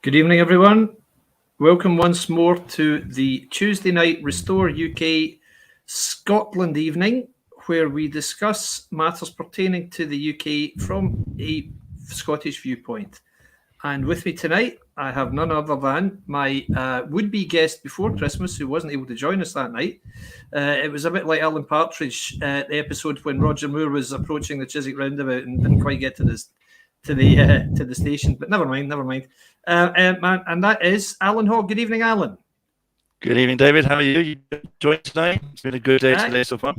Good evening, everyone. Welcome once more to the Tuesday night Restore UK Scotland evening, where we discuss matters pertaining to the UK from a Scottish viewpoint. And with me tonight, I have none other than my would-be guest before Christmas, who wasn't able to join us that night. It was a bit like Alan Partridge, the episode when Roger Moore was approaching the Chiswick roundabout and didn't quite get to the station. But never mind. And that is Alan Hogg. Good evening, Alan. Good evening, David. How are you? You enjoying today? It's been a good day today so far.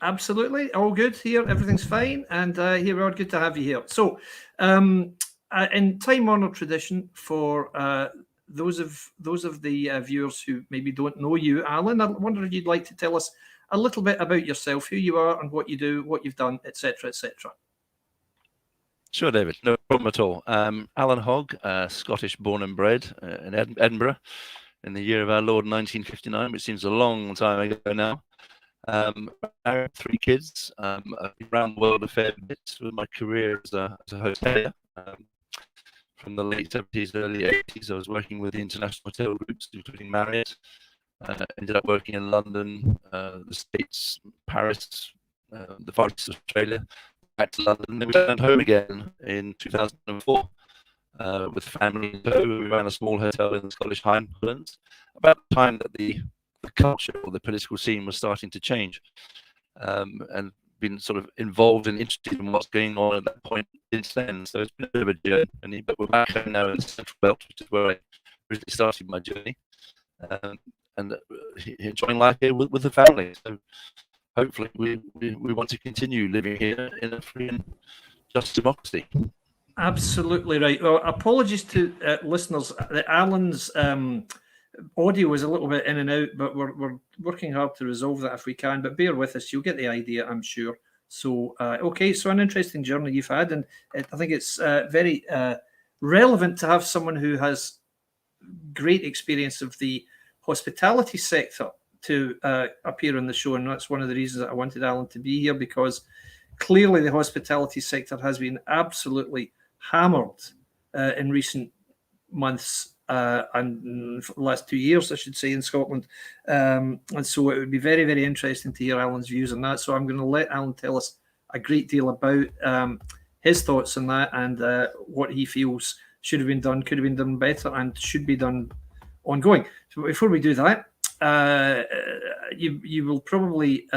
Absolutely, all good here. Everything's fine, and here we are. Good to have you here. So, in time-honored tradition, for those of the viewers who maybe don't know you, Alan, I wonder if you'd like to tell us a little bit about yourself, who you are, and what you do, what you've done, etc., etc. Sure, David. No problem at all. Alan Hogg, Scottish born and bred in Edinburgh in the year of our Lord 1959, which seems a long time ago now. Married, 3 kids. I've been around the world a fair bit with my career as a hotelier. From the late 70s, early 80s, I was working with the international hotel groups, including Marriott. Ended up working in London, the States, Paris, the Far East, Australia. Back to London, then we returned home again in 2004 with family. We ran a small hotel in the Scottish Highlands. About the time that the culture or the political scene was starting to change, and been sort of involved and interested in what's going on at that point since then. So it's been a bit of a journey, but we're back home now in the Central Belt, which is where I originally started my journey, and enjoying life here with the family. So hopefully we want to continue living here in a free and just democracy. Absolutely right. Well, apologies to listeners. Alan's audio is a little bit in and out, but we're working hard to resolve that if we can. But bear with us; you'll get the idea, I'm sure. So, okay, so an interesting journey you've had, and I think it's very relevant to have someone who has great experience of the hospitality sector to appear on the show, and that's one of the reasons that I wanted Alan to be here, because clearly the hospitality sector has been absolutely hammered in recent months and for the last 2 years, I should say, in Scotland. And so it would be very, very interesting to hear Alan's views on that. So I'm going to let Alan tell us a great deal about his thoughts on that and what he feels should have been done, could have been done better, and should be done ongoing. So before we do that, you will probably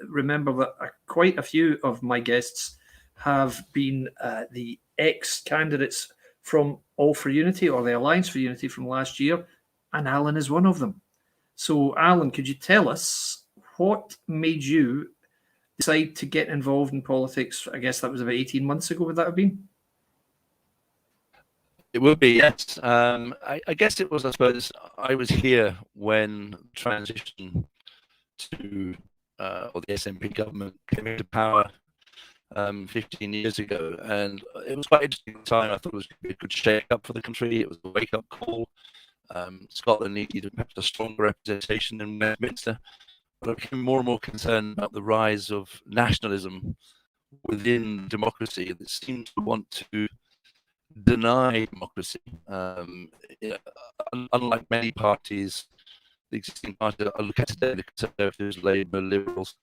remember that quite a few of my guests have been the ex-candidates from All for Unity or the Alliance for Unity from last year, and Alan is one of them. So, Alan, could you tell us what made you decide to get involved in politics? I guess that was about 18 months ago. Would that have been? It would be, yes. I guess it was, I suppose, I was here when the transition to, or the SNP government came into power 15 years ago. And it was quite interesting time. I thought it was going to be a good shake-up for the country. It was a wake-up call. Scotland needed perhaps a stronger representation in Westminster. But I became more and more concerned about the rise of nationalism within democracy that seemed to want to deny democracy. Unlike many parties, the existing parties I look at today, the Conservatives, Labour, Liberals,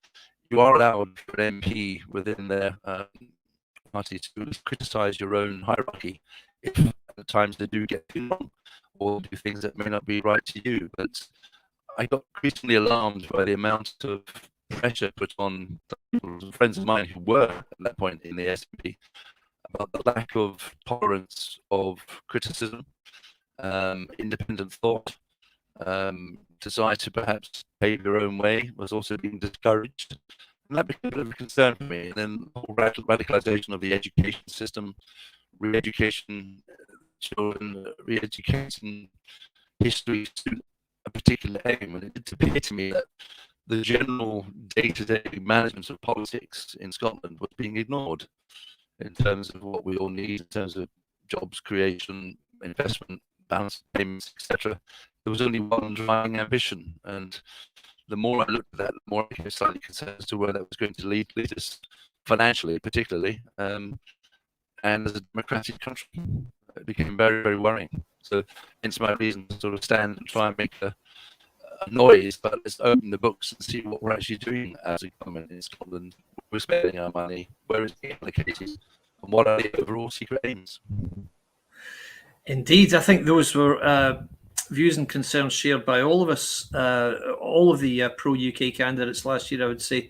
you are allowed for an MP within their party to criticise your own hierarchy if at times they do get too wrong or do things that may not be right to you. But I got increasingly alarmed by the amount of pressure put on friends of mine who were at that point in the SNP about the lack of tolerance of criticism, independent thought, desire to perhaps pave your own way was also being discouraged. And that became a bit of a concern for me. And then the whole radicalization of the education system, re-education children, re-education history to a particular aim. And it appeared to me that the general day-to-day management of politics in Scotland was being ignored in terms of what we all need, in terms of jobs creation, investment, balance payments, etc. There was only one driving ambition, and the more I looked at that, the more I became slightly concerned as to where that was going to lead us financially, particularly, and as a democratic country. It became very, very worrying. So it's my reason to sort of stand and try and make a noise, but let's open the books and see what we're actually doing as a government in Scotland. We're spending our money, where is it being allocated, and what are the overall secret aims? Indeed, I think those were views and concerns shared by all of us, all of the pro-UK candidates last year, I would say.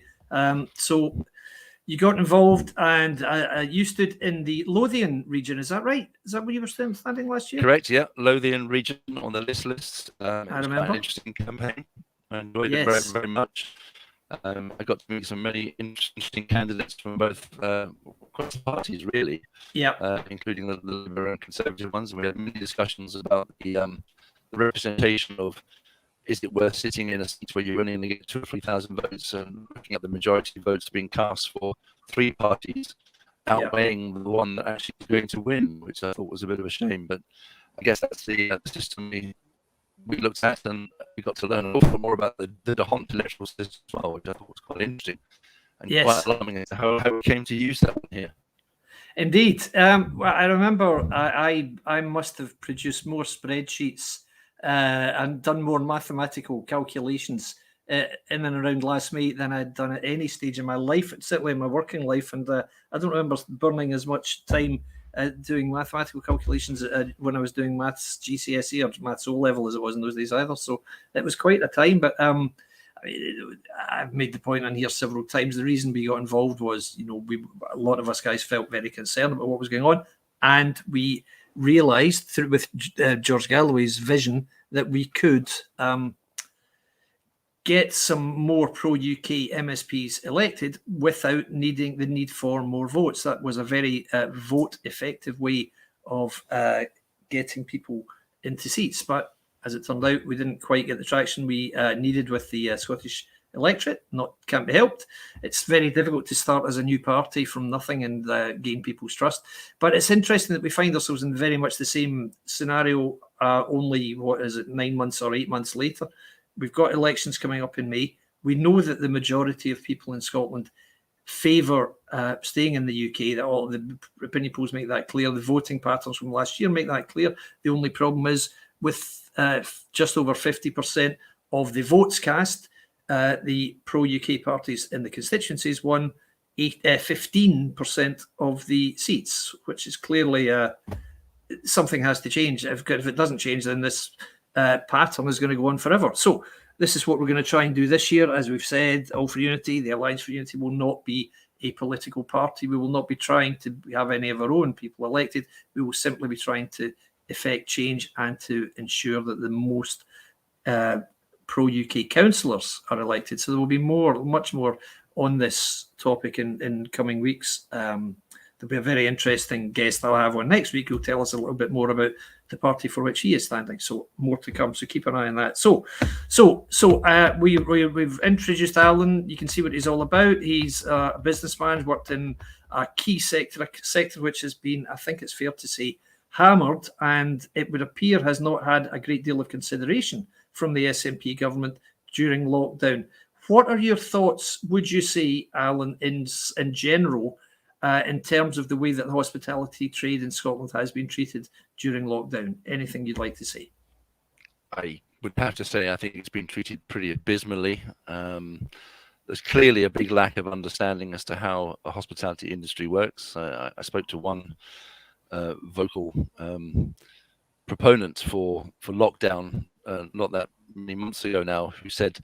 So you got involved, and you stood in the Lothian region. Is that right? Is that where you were standing last year? Correct, yeah. Lothian region on the list. It was remember. quite an interesting campaign. I enjoyed it very, very much. I got to meet some many interesting candidates from both across parties, really. Yeah. Including the Liberal and Conservative ones. And we had many discussions about the representation of, is it worth sitting in a seat where you're only going to get 2,000 or 3,000 votes, and looking at the majority of votes being cast for three parties, outweighing the one that actually is going to win, which I thought was a bit of a shame. But I guess that's the system we looked at, and we got to learn an awful lot more about the DeHont electoral system as well, which I thought was quite interesting and quite alarming as to how we came to use that one here. Indeed. I remember I must have produced more spreadsheets and done more mathematical calculations in and around last May than I'd done at any stage in my life, certainly in my working life. And I don't remember burning as much time doing mathematical calculations when I was doing maths GCSE or maths O level as it was in those days either. So it was quite a time. But I've made the point on here several times. The reason we got involved was, a lot of us guys felt very concerned about what was going on, and we realised with George Galloway's vision that we could get some more pro-UK MSPs elected without needing the need for more votes. That was a very vote-effective way of getting people into seats. But as it turned out, we didn't quite get the traction we needed with the Scottish electorate. Can't be helped. It's very difficult to start as a new party from nothing and gain people's trust. But it's interesting that we find ourselves in very much the same scenario, only, 9 months or 8 months later. We've got elections coming up in May. We know that the majority of people in Scotland favour staying in the UK. That all the opinion polls make that clear. The voting patterns from last year make that clear. The only problem is with just over 50% of the votes cast, the pro-UK parties in the constituencies won 15% of the seats, which is clearly something has to change. If it doesn't change, then this pattern is going to go on forever. So this is what we're going to try and do this year. As we've said, All for Unity, the Alliance for Unity, will not be a political party. We will not be trying to have any of our own people elected. We will simply be trying to effect change and to ensure that the most pro-UK councillors are elected. So there will be much more on this topic in coming weeks. There'll be a very interesting guest I'll have on next week who'll tell us a little bit more about the party for which he is standing. So more to come. So keep an eye on that. So we've introduced Alan. You can see what he's all about. He's a businessman, worked in a key sector which has been, I think it's fair to say, hammered, and it would appear has not had a great deal of consideration from the SNP government during lockdown. What are your thoughts, would you say, Alan, in general, in terms of the way that the hospitality trade in Scotland has been treated during lockdown? Anything you'd like to say? I would have to say I think it's been treated pretty abysmally. There's clearly a big lack of understanding as to how a hospitality industry works. I spoke to one vocal proponent for lockdown not that many months ago now, who said,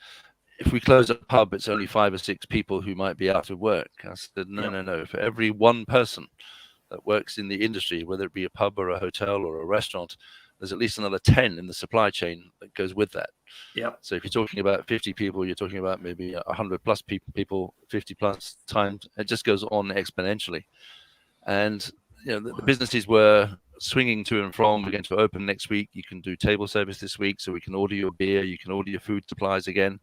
if we close a pub, it's only 5 or 6 people who might be out of work. I said, no. For every one person that works in the industry, whether it be a pub or a hotel or a restaurant, there's at least another 10 in the supply chain that goes with that. Yeah. So if you're talking about 50 people, you're talking about maybe 100 plus people, 50 plus times. It just goes on exponentially. And the businesses were swinging to and from. We're going to open next week. You can do table service this week, so we can order your beer. You can order your food supplies again.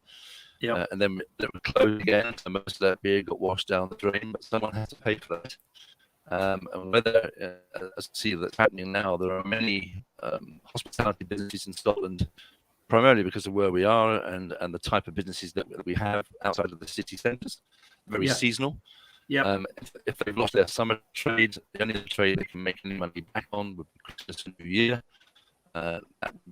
Yeah. And then it would close again. So most of that beer got washed down the drain, but someone has to pay for that. And whether, as I see that's happening now, there are many hospitality businesses in Scotland, primarily because of where we are and the type of businesses that we have outside of the city centres, very seasonal. Yeah. If they've lost their summer trade, the only trade they can make any money back on would be Christmas and New Year.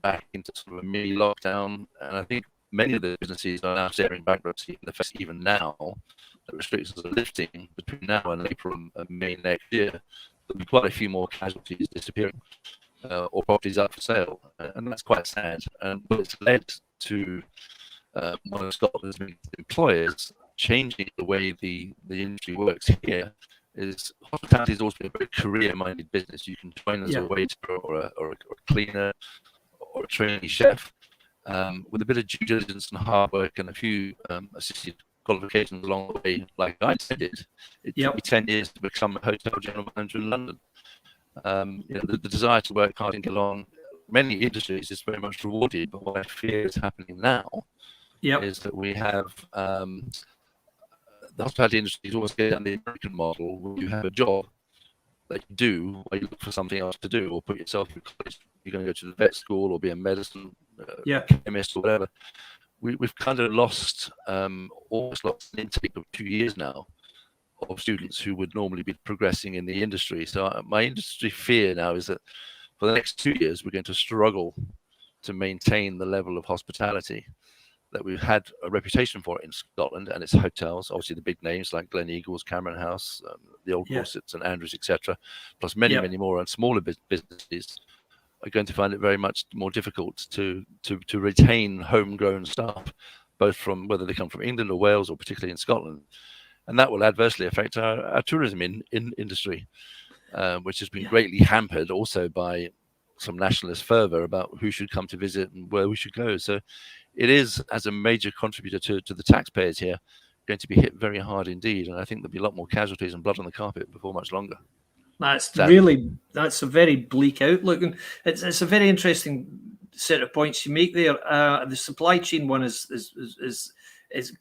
back into sort of a mini lockdown, and I think many of the businesses are now staring bankruptcy in the face even now. The restrictions are lifting between now and April and May next year. There'll be quite a few more casualties disappearing or properties up for sale, and that's quite sad. And it's led to one of Scotland's employers changing the way the industry works here. Is hospitality has always been a very career-minded business. You can join as a waiter or a cleaner or a trainee chef with a bit of due diligence and hard work and a few assisted qualifications along the way, like I did. It took me 10 years to become a hotel general manager in London. The desire to work hard and get along, many industries is very much rewarded, but what I fear is happening now is that we have the hospitality industry is always getting the American model where you have a job that you do while you look for something else to do or put yourself through college. You're going to go to the vet school or be a medicine chemist or whatever. We've kind of almost lost an intake of 2 years now of students who would normally be progressing in the industry. So my industry fear now is that for the next 2 years, we're going to struggle to maintain the level of hospitality that we've had a reputation for in Scotland, and its hotels, obviously the big names like Gleneagles, Cameron House, the Old Corsets, St Andrews, etc., plus many more and smaller businesses are going to find it very much more difficult to retain homegrown staff, both from whether they come from England or Wales or particularly in Scotland, and that will adversely affect our tourism industry, which has been greatly hampered also by some nationalist fervour about who should come to visit and where we should go. So it is, as a major contributor to the taxpayers here, going to be hit very hard indeed. And I think there'll be a lot more casualties and blood on the carpet before much longer. That's a very bleak outlook. And it's a very interesting set of points you make there. The supply chain one is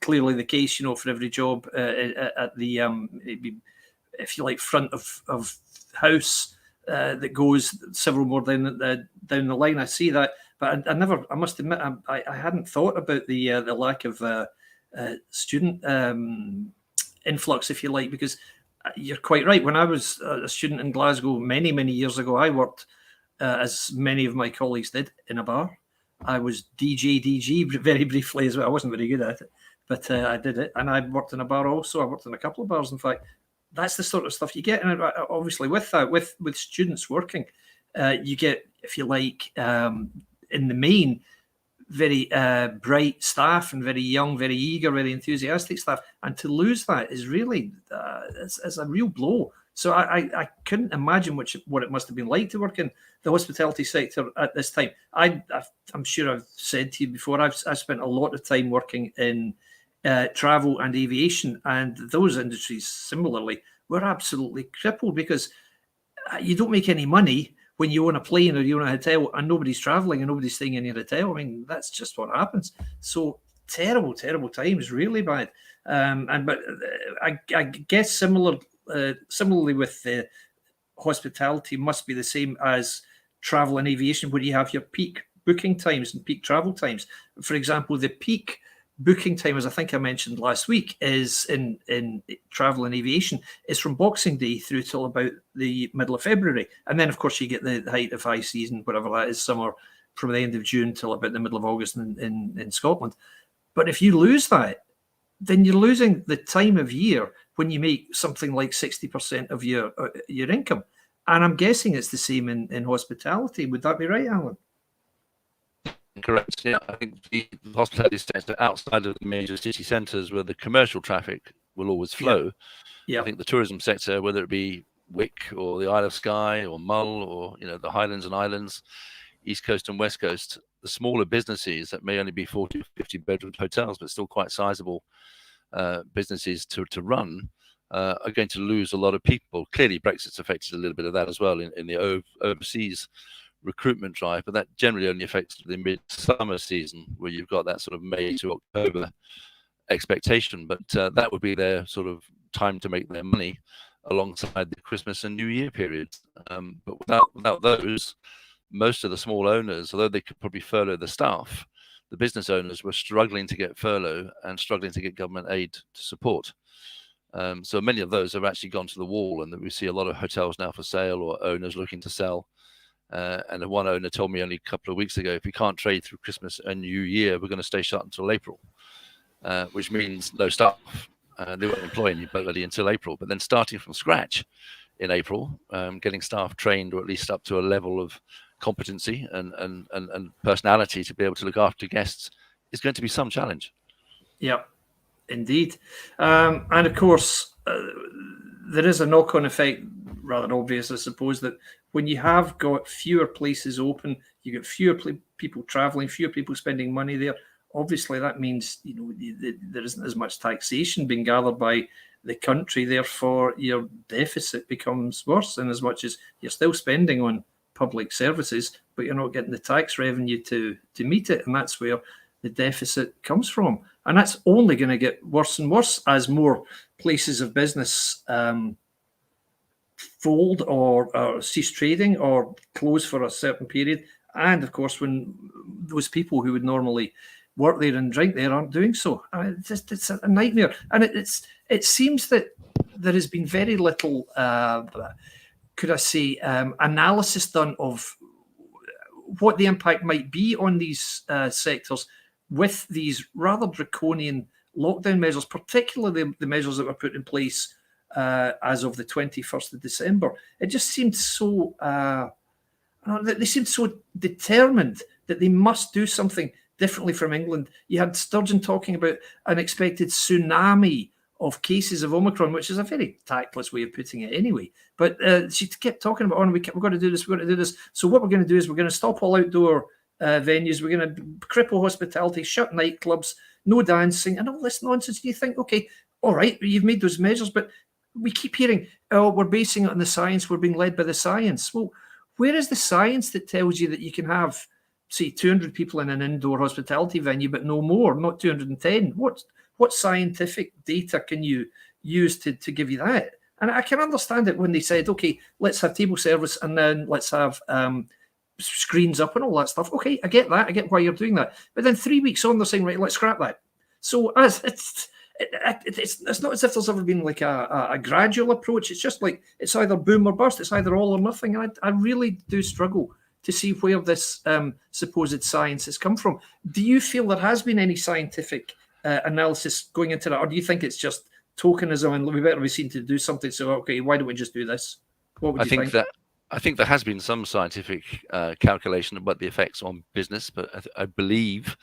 clearly the case, for every job at the, if you like, front of house that goes several more down the line. I see that. But I must admit, I hadn't thought about the lack of student influx, if you like, because you're quite right. When I was a student in Glasgow many, many years ago, I worked, as many of my colleagues did, in a bar. I was DG very briefly as well. I wasn't very good at it, but I did it. And I worked in a bar also. I worked in a couple of bars, in fact. That's the sort of stuff you get. And obviously with that, with students working, you get, if you like, in the main, very bright staff and very young, very eager, very enthusiastic staff. And to lose that is really it's a real blow. So I couldn't imagine what it must have been like to work in the hospitality sector at this time. I'm sure I've said to you before, I've spent a lot of time working in travel and aviation, and those industries similarly were absolutely crippled because you don't make any money when you own a plane or you own a hotel and nobody's traveling and nobody's staying in your hotel. I mean, that's just what happens. So terrible times, really bad. But I guess similarly with the hospitality must be the same as travel and aviation, where you have your peak booking times and peak travel times. For example, the peak booking time, as I think I mentioned last week, is in travel and aviation, is from Boxing Day through till about the middle of February. And then, of course, you get the height of high season, whatever that is, summer, from the end of June till about the middle of August in Scotland. But if you lose that, then you're losing the time of year when you make something like 60% of your income. And I'm guessing it's the same in hospitality. Would that be right, Alan? Correct. Yeah, I think the hospitality sector outside of the major city centres where the commercial traffic will always flow. Yeah. I think the tourism sector, whether it be Wick or the Isle of Skye or Mull or the Highlands and Islands, East Coast and West Coast, the smaller businesses that may only be 40 or 50 bedroom hotels, but still quite sizable businesses to run, are going to lose a lot of people. Clearly, Brexit's affected a little bit of that as well in the overseas recruitment drive, but that generally only affects the mid-summer season where you've got that sort of May to October expectation. But that would be their sort of time to make their money alongside the Christmas and New Year periods. But without those, most of the small owners, although they could probably furlough the staff, the business owners were struggling to get furlough and struggling to get government aid to support. So many of those have actually gone to the wall, and we see a lot of hotels now for sale or owners looking to sell And the one owner told me only a couple of weeks ago, if we can't trade through Christmas and New Year, we're going to stay shut until April, which means no staff. They won't employ anybody until April. But then starting from scratch in April, getting staff trained, or at least up to a level of competency and personality to be able to look after guests, is going to be some challenge. Yeah, indeed. And of course, there is a knock-on effect, rather obvious, I suppose, that when you have got fewer places open, you get fewer people traveling, fewer people spending money there. Obviously, that means there isn't as much taxation being gathered by the country. Therefore, your deficit becomes worse, in as much as you're still spending on public services, but you're not getting the tax revenue to meet it, and that's where the deficit comes from. And that's only going to get worse and worse as more places of business fold or cease trading or close for a certain period. And of course, when those people who would normally work there and drink there aren't doing so, it's a nightmare. And it seems that there has been very little, could I say, analysis done of what the impact might be on these sectors with these rather draconian lockdown measures, particularly the measures that were put in place as of the 21st of December. It just seemed so, they seemed so determined that they must do something differently from England. You had Sturgeon talking about an expected tsunami of cases of Omicron, which is a very tactless way of putting it anyway. But she kept talking about, we're going to do this, we're going to do this. So what we're going to do is we're going to stop all outdoor venues, we're going to cripple hospitality, shut nightclubs, no dancing, and all this nonsense. You think, okay, all right, you've made those measures, but we keep hearing, oh, we're basing it on the science, we're being led by the science. Well, where is the science that tells you that you can have, say, 200 people in an indoor hospitality venue, but no more, not 210? What scientific data can you use to give you that? And I can understand it when they said, okay, let's have table service and then let's have screens up and all that stuff. Okay, I get that. I get why you're doing that. But then 3 weeks on, they're saying, right, let's scrap that. So it's not as if there's ever been like a gradual approach. It's just like it's either boom or bust. It's either all or nothing. And I really do struggle to see where this supposed science has come from. Do you feel there has been any scientific analysis going into that, or do you think it's just tokenism and we better be seen to do something? So okay, why don't we just do this? What would you think? I think there has been some scientific calculation about the effects on business, but I believe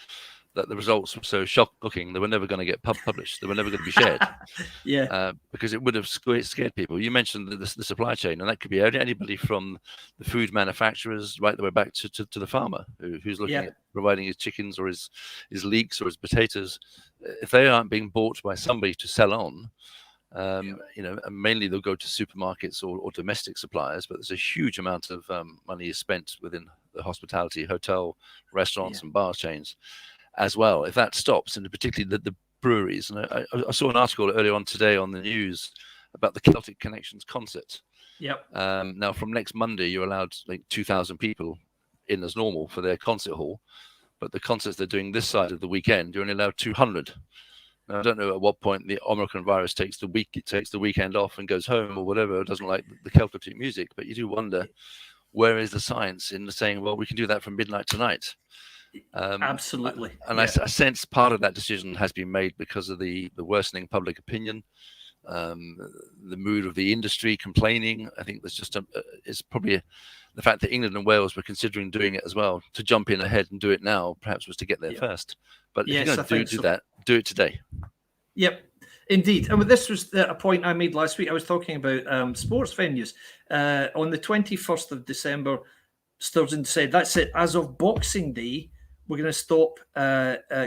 that the results were so shocking they were never going to get published. They were never going to be shared. Yeah, because it would have scared people. You mentioned the supply chain, and that could be anybody from the food manufacturers right the way back to the farmer who's looking at providing his chickens or his leeks or his potatoes. If they aren't being bought by somebody to sell on, and mainly they'll go to supermarkets or domestic suppliers, but there's a huge amount of money is spent within the hospitality, hotel, restaurants and bar chains as well. If that stops, and particularly the breweries, and I saw an article earlier on today on the news about the Celtic Connections concert. Now from next Monday, you're allowed like 2,000 people in as normal for their concert hall, but the concerts they're doing this side of the weekend, you're only allowed 200. Now, I don't know at what point the Omicron virus takes the weekend off and goes home or whatever. It doesn't like the Celtic music, but you do wonder where is the science in saying, well, we can do that from midnight tonight. Absolutely. I sense part of that decision has been made because of the worsening public opinion, the mood of the industry complaining. I think there's just it's probably the fact that England and Wales were considering doing it as well. To jump in ahead and do it now perhaps was to get there first. But if you're going to do that, do it today. Yep. Indeed. And this was a point I made last week. I was talking about sports venues. On the 21st of December, Sturgeon said, that's it. As of Boxing Day, we're going to stop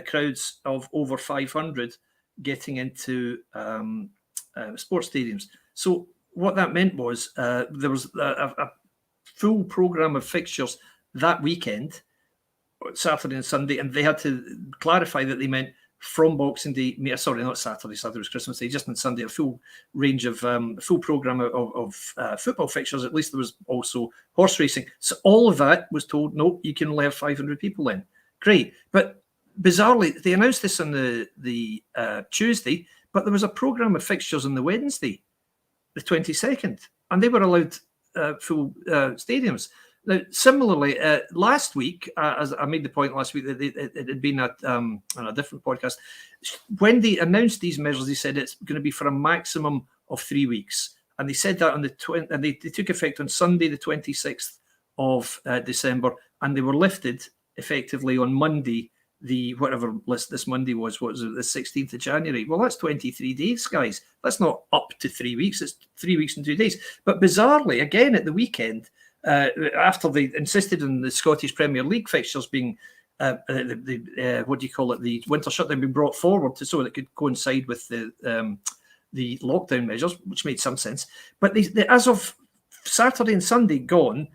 crowds of over 500 getting into sports stadiums. So what that meant was there was a full programme of fixtures that weekend, Saturday and Sunday, and they had to clarify that they meant from Boxing Day, sorry, not Saturday, Saturday was Christmas Day, just on Sunday, a full range of full programme of football fixtures. At least there was also horse racing. So all of that was told, no, you can only have 500 people in. Great. But bizarrely, they announced this on the Tuesday, but there was a programme of fixtures on the Wednesday, the 22nd, and they were allowed full stadiums. Now, similarly, last week, as I made the point last week that it had been on a different podcast, when they announced these measures, they said it's going to be for a maximum of 3 weeks. And they said that on the and they took effect on Sunday, the 26th of December, and they were lifted effectively on Monday, the whatever list this Monday was, what was it, the 16th of January? Well, that's 23 days, guys. That's not up to 3 weeks. It's 3 weeks and 2 days. But bizarrely, again, at the weekend, after they insisted on the Scottish Premier League fixtures being, what do you call it, the winter shutdown being brought forward so that it could coincide with the lockdown measures, which made some sense. But they, as of Saturday and Sunday gone,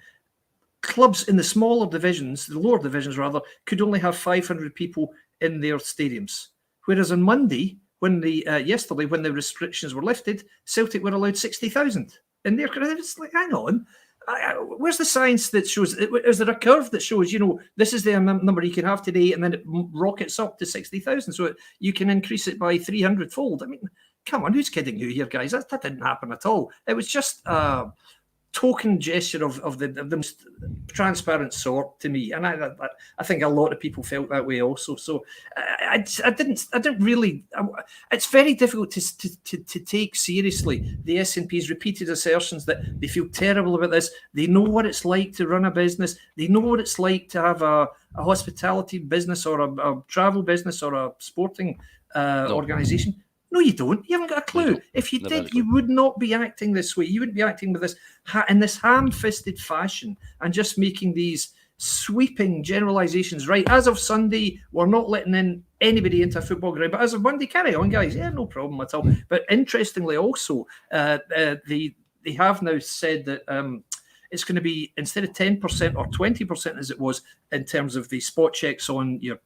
clubs in the smaller divisions, the lower divisions rather, could only have 500 people in their stadiums. Whereas on Monday, yesterday, when the restrictions were lifted, Celtic were allowed 60,000 in their crowd. It's like, hang on. Where's the science that shows? Is there a curve that shows, this is the number you can have today, and then it rockets up to 60,000, so you can increase it by 300-fold? I mean, come on, who's kidding who here, guys? That didn't happen at all. It was just a token gesture of the most transparent sort to me, and I think a lot of people felt that way also. So I didn't really. It's very difficult to take seriously the SNP's repeated assertions that they feel terrible about this. They know what it's like to run a business. They know what it's like to have a hospitality business or a travel business or a sporting organisation. No, you don't. You haven't got a clue. If you did, you would not be acting this way. You wouldn't be acting with this in this ham-fisted fashion and just making these sweeping generalizations. Right, as of Sunday, we're not letting in anybody into a football ground, but as of Monday, carry on, guys. Yeah, no problem at all. But interestingly, also, they have now said that it's going to be, instead of 10% or 20% as it was in terms of the spot checks on your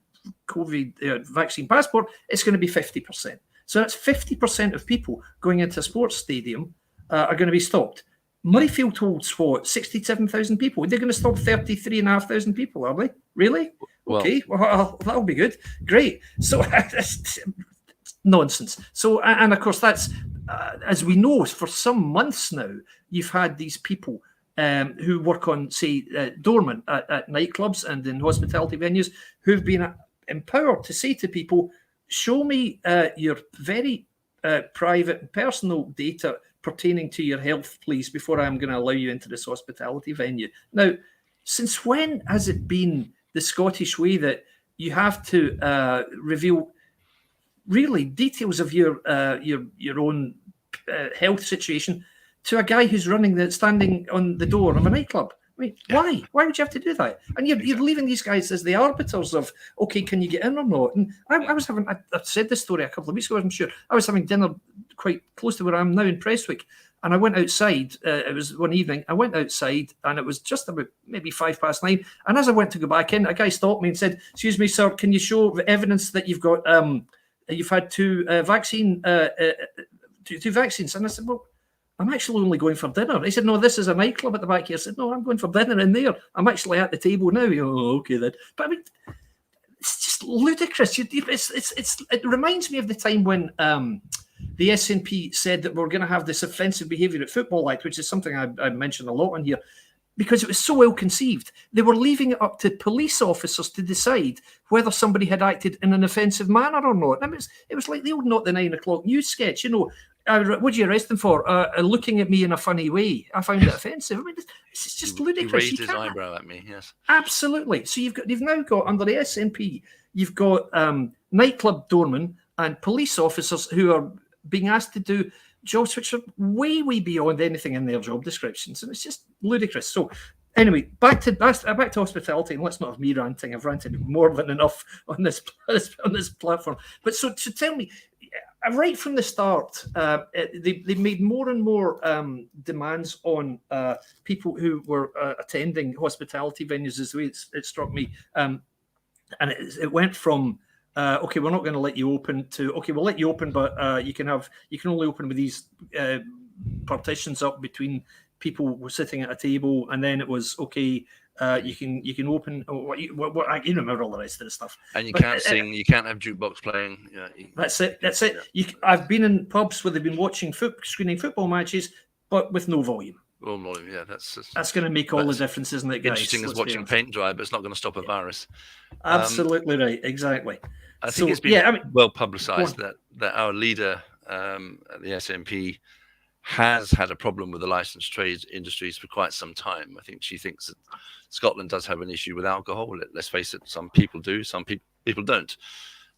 COVID vaccine passport, it's going to be 50%. So that's 50% of people going into a sports stadium are going to be stopped. Murrayfield holds what, 67,000 people? They're going to stop 33,500 people, are they? Really? Okay, well, that'll be good. Great. So nonsense. So, and of course, that's as we know, for some months now, you've had these people who work on, say, doormen at nightclubs and in hospitality venues who've been empowered to say to people, show me your very private and personal data pertaining to your health, please, before I'm going to allow you into this hospitality venue. Now, since when has it been the Scottish way that you have to reveal really details of your own health situation to a guy who's standing on the door of a nightclub? I mean, why? Why would you have to do that? And you're leaving these guys as the arbiters of, okay, can you get in or not? And I said this story a couple of weeks ago, I'm sure. I was having dinner quite close to where I am now in Prestwick, and I went outside. It was one evening. I went outside, and it was just about maybe 9:05. And as I went to go back in, a guy stopped me and said, "Excuse me, sir, can you show the evidence that you've got you've had two vaccines?" And I said, "Well, I'm actually only going for dinner." He said, "No, this is a nightclub at the back here." I said, "No, I'm going for dinner in there. I'm actually at the table now." Oh, okay then. But I mean, it's just ludicrous. It reminds me of the time when the SNP said that we're going to have this offensive behaviour at Football Act, which is something I mentioned a lot on here, because it was so ill-conceived. They were leaving it up to police officers to decide whether somebody had acted in an offensive manner or not. I mean, it was like the old Not the 9 o'clock news sketch, what did you arrest him for? Looking at me in a funny way. I found it offensive. I mean, it's just ludicrous. He raised his eyebrow at me, yes. Absolutely. So you've now got, under the SNP, you've got nightclub doormen and police officers who are being asked to do jobs which are way, way beyond anything in their job descriptions. And it's just ludicrous. So anyway, back to hospitality, and let's not have me ranting. I've ranted more than enough on this platform. But so tell me, right from the start, they made more and more demands on people who were attending hospitality venues, is the way it struck me. And it went from, okay, we're not going to let you open, to, okay, we'll let you open, but you can only open with these partitions up between people sitting at a table. And then it was, okay, you can open, you remember all the rest of the stuff. And you can't sing, you can't have jukebox playing. Yeah, that's it. I've been in pubs where they've been screening football matches, but with no volume. Well, yeah, that's going to make all the difference, isn't it, guys? Interesting as watching paint dry, but it's not going to stop a virus. Absolutely right. Exactly. I think it's been well publicised that our leader at the SNP has had a problem with the licensed trade industries for quite some time. I think she thinks that Scotland does have an issue with alcohol. Let's face it, some people do, some people don't.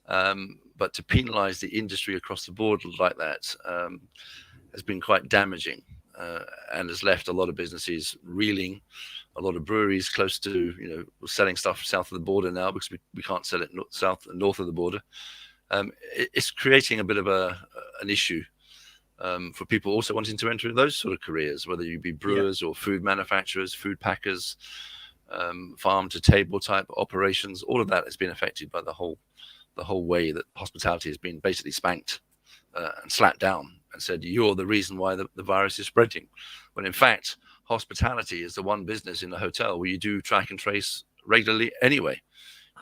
But to penalise the industry across the board like that has been quite damaging and has left a lot of businesses reeling. A lot of breweries close to, selling stuff south of the border now because we can't sell it south and north of the border. It's creating a bit of an issue for people also wanting to enter those sort of careers, whether you be brewers or food manufacturers, food packers, farm to table type operations. All of that has been affected by the whole way that hospitality has been basically spanked and slapped down and said, you're the reason why the virus is spreading. When in fact, hospitality is the one business in the hotel where you do track and trace regularly anyway.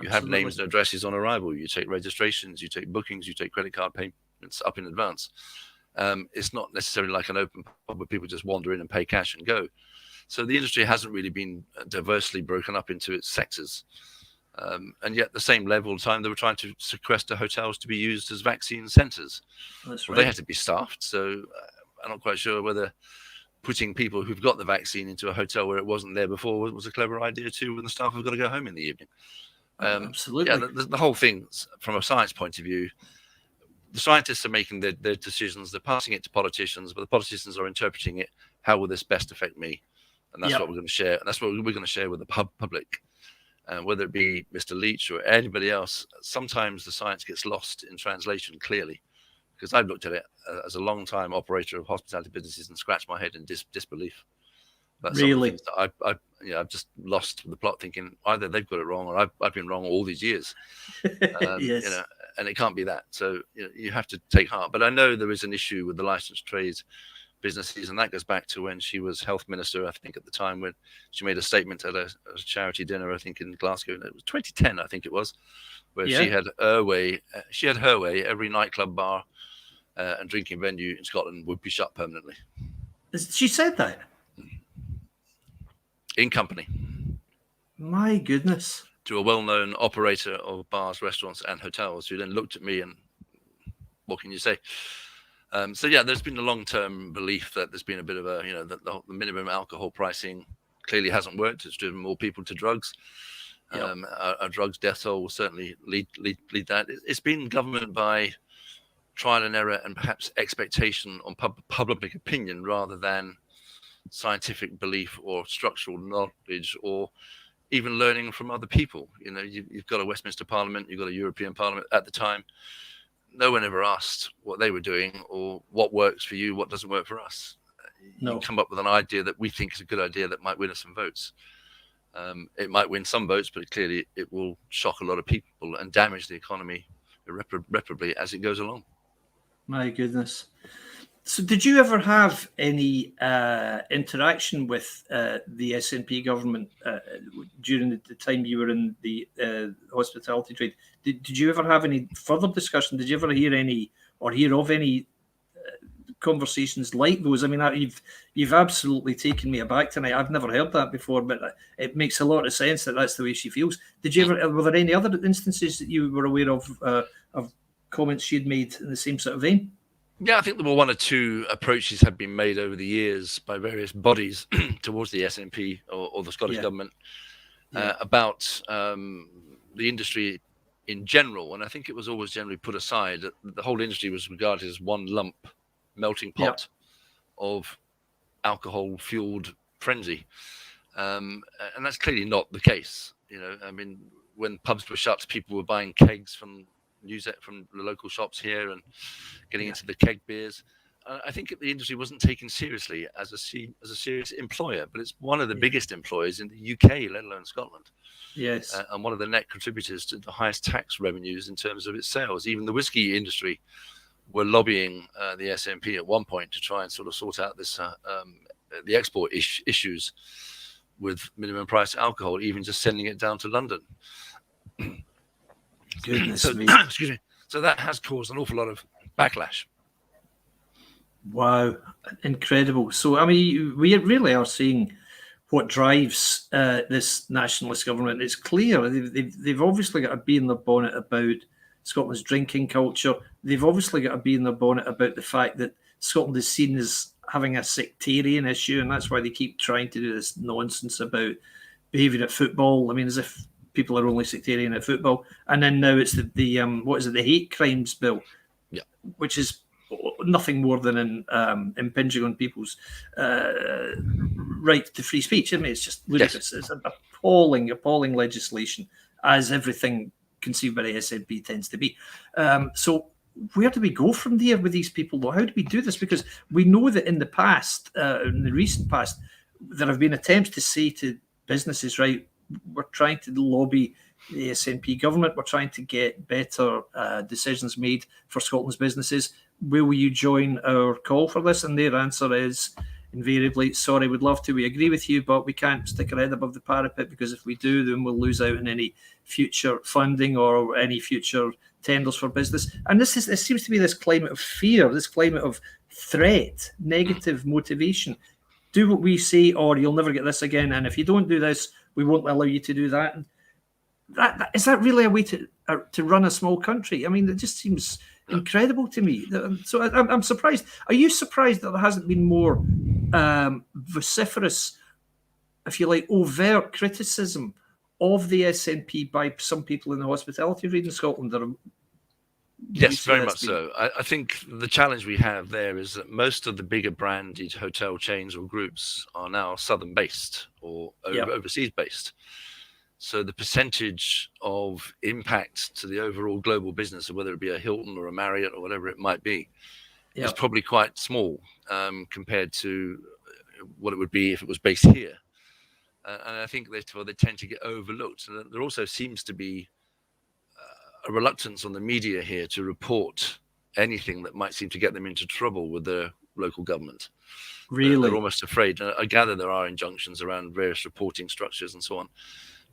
You have names and addresses on arrival. You take registrations, you take bookings, you take credit card payments up in advance. It's not necessarily like an open pub where people just wander in and pay cash and go. So the industry hasn't really been diversely broken up into its sectors. And yet at the same level of time, they were trying to sequester hotels to be used as vaccine centres. That's right. They had to be staffed. So I'm not quite sure whether putting people who've got the vaccine into a hotel where it wasn't there before was a clever idea too, when the staff have got to go home in the evening. Absolutely. Yeah, the whole thing, from a science point of view, the scientists are making their decisions, they're passing it to politicians, but the politicians are interpreting it, how will this best affect me? And that's what we're going to share. And that's what we're going to share with the public. Whether it be Mr. Leach or anybody else, sometimes the science gets lost in translation clearly. Because I've looked at it as a long-time operator of hospitality businesses and scratched my head in disbelief. But really, I've just lost the plot, thinking either they've got it wrong or I've been wrong all these years. Yes. And it can't be that. So you have to take heart. But I know there is an issue with the licensed trades businesses, and that goes back to when she was health minister. I think at the time when she made a statement at a charity dinner, I think in Glasgow, and it was 2010, I think it was, where she had her way. She had her way. Every nightclub, bar, and drinking venue in Scotland would be shut permanently. She said that in company. My goodness. To a well-known operator of bars, restaurants, and hotels, who then looked at me and, what can you say? So yeah, there's been a long-term belief that there's been a bit of a, the minimum alcohol pricing clearly hasn't worked. It's driven more people to drugs. Our drugs death toll will certainly lead that. It's been governed by trial and error and perhaps expectation on public opinion rather than scientific belief or structural knowledge or even learning from other people. You've got a Westminster Parliament, you've got a European Parliament. At the time, no one ever asked what they were doing or what works for you, what doesn't work for us. No. You come up with an idea that we think is a good idea that might win us some votes. It might win some votes, but clearly it will shock a lot of people and damage the economy irreparably as it goes along. My goodness. So did you ever have any interaction with the SNP government during the time you were in the hospitality trade? Did you ever have any further discussion? Did you ever hear of any conversations like those? I mean, you've absolutely taken me aback tonight. I've never heard that before, but it makes a lot of sense that that's the way she feels. Were there any other instances that you were aware of comments she'd made in the same sort of vein? Yeah, I think there were one or two approaches had been made over the years by various bodies towards the SNP or the Scottish government about the industry in general. And I think it was always generally put aside that the whole industry was regarded as one lump melting pot of alcohol-fueled frenzy. And that's clearly not the case. I mean, when pubs were shut, people were buying kegs from the local shops here and getting into the keg beers. I think the industry wasn't taken seriously as a serious employer, but it's one of the biggest employers in the UK, let alone Scotland. Yes. And one of the net contributors to the highest tax revenues in terms of its sales. Even the whiskey industry were lobbying the SNP at one point to try and sort of sort out this the export issues with minimum price alcohol, even just sending it down to London. Goodness me. Excuse me. So that has caused an awful lot of backlash. Wow, incredible. So, I mean, we really are seeing what drives this nationalist government. It's clear they've obviously got a bee in their bonnet about Scotland's drinking culture. They've obviously got a bee in their bonnet about the fact that Scotland is seen as having a sectarian issue, and that's why they keep trying to do this nonsense about behaviour at football. I mean, as if people are only sectarian at football. And then now it's the what is it, the hate crimes bill, which is nothing more than impinging on people's right to free speech. I mean, it's just ludicrous. Yes. It's an appalling legislation, as everything conceived by the SNP tends to be. So where do we go from there with these people, though? How do we do this? Because we know that in the past, in the recent past, there have been attempts to say to businesses, right, we're trying to lobby the SNP government, we're trying to get better decisions made for Scotland's businesses. Will you join our call for this? And their answer is invariably, sorry, we'd love to. We agree with you, but we can't stick our head above the parapet, because if we do, then we'll lose out on any future funding or any future tenders for business. And this seems to be this climate of fear, this climate of threat, negative motivation. Do what we say, or you'll never get this again. And if you don't do this, we won't allow you to do that. And is that really a way to run a small country? I mean, it just seems incredible to me. So I'm surprised. Are you surprised that there hasn't been more vociferous, if you like, overt criticism of the SNP by some people in the hospitality trade in Scotland? That are, yes, very much so. I think the challenge we have there is that most of the bigger branded hotel chains or groups are now southern based or overseas based. So the percentage of impact to the overall global business, or whether it be a Hilton or a Marriott or whatever it might be, is probably quite small compared to what it would be if it was based here. And I think they tend to get overlooked. And there also seems to be a reluctance on the media here to report anything that might seem to get them into trouble with the local government. Really? They're almost afraid. I gather there are injunctions around various reporting structures and so on.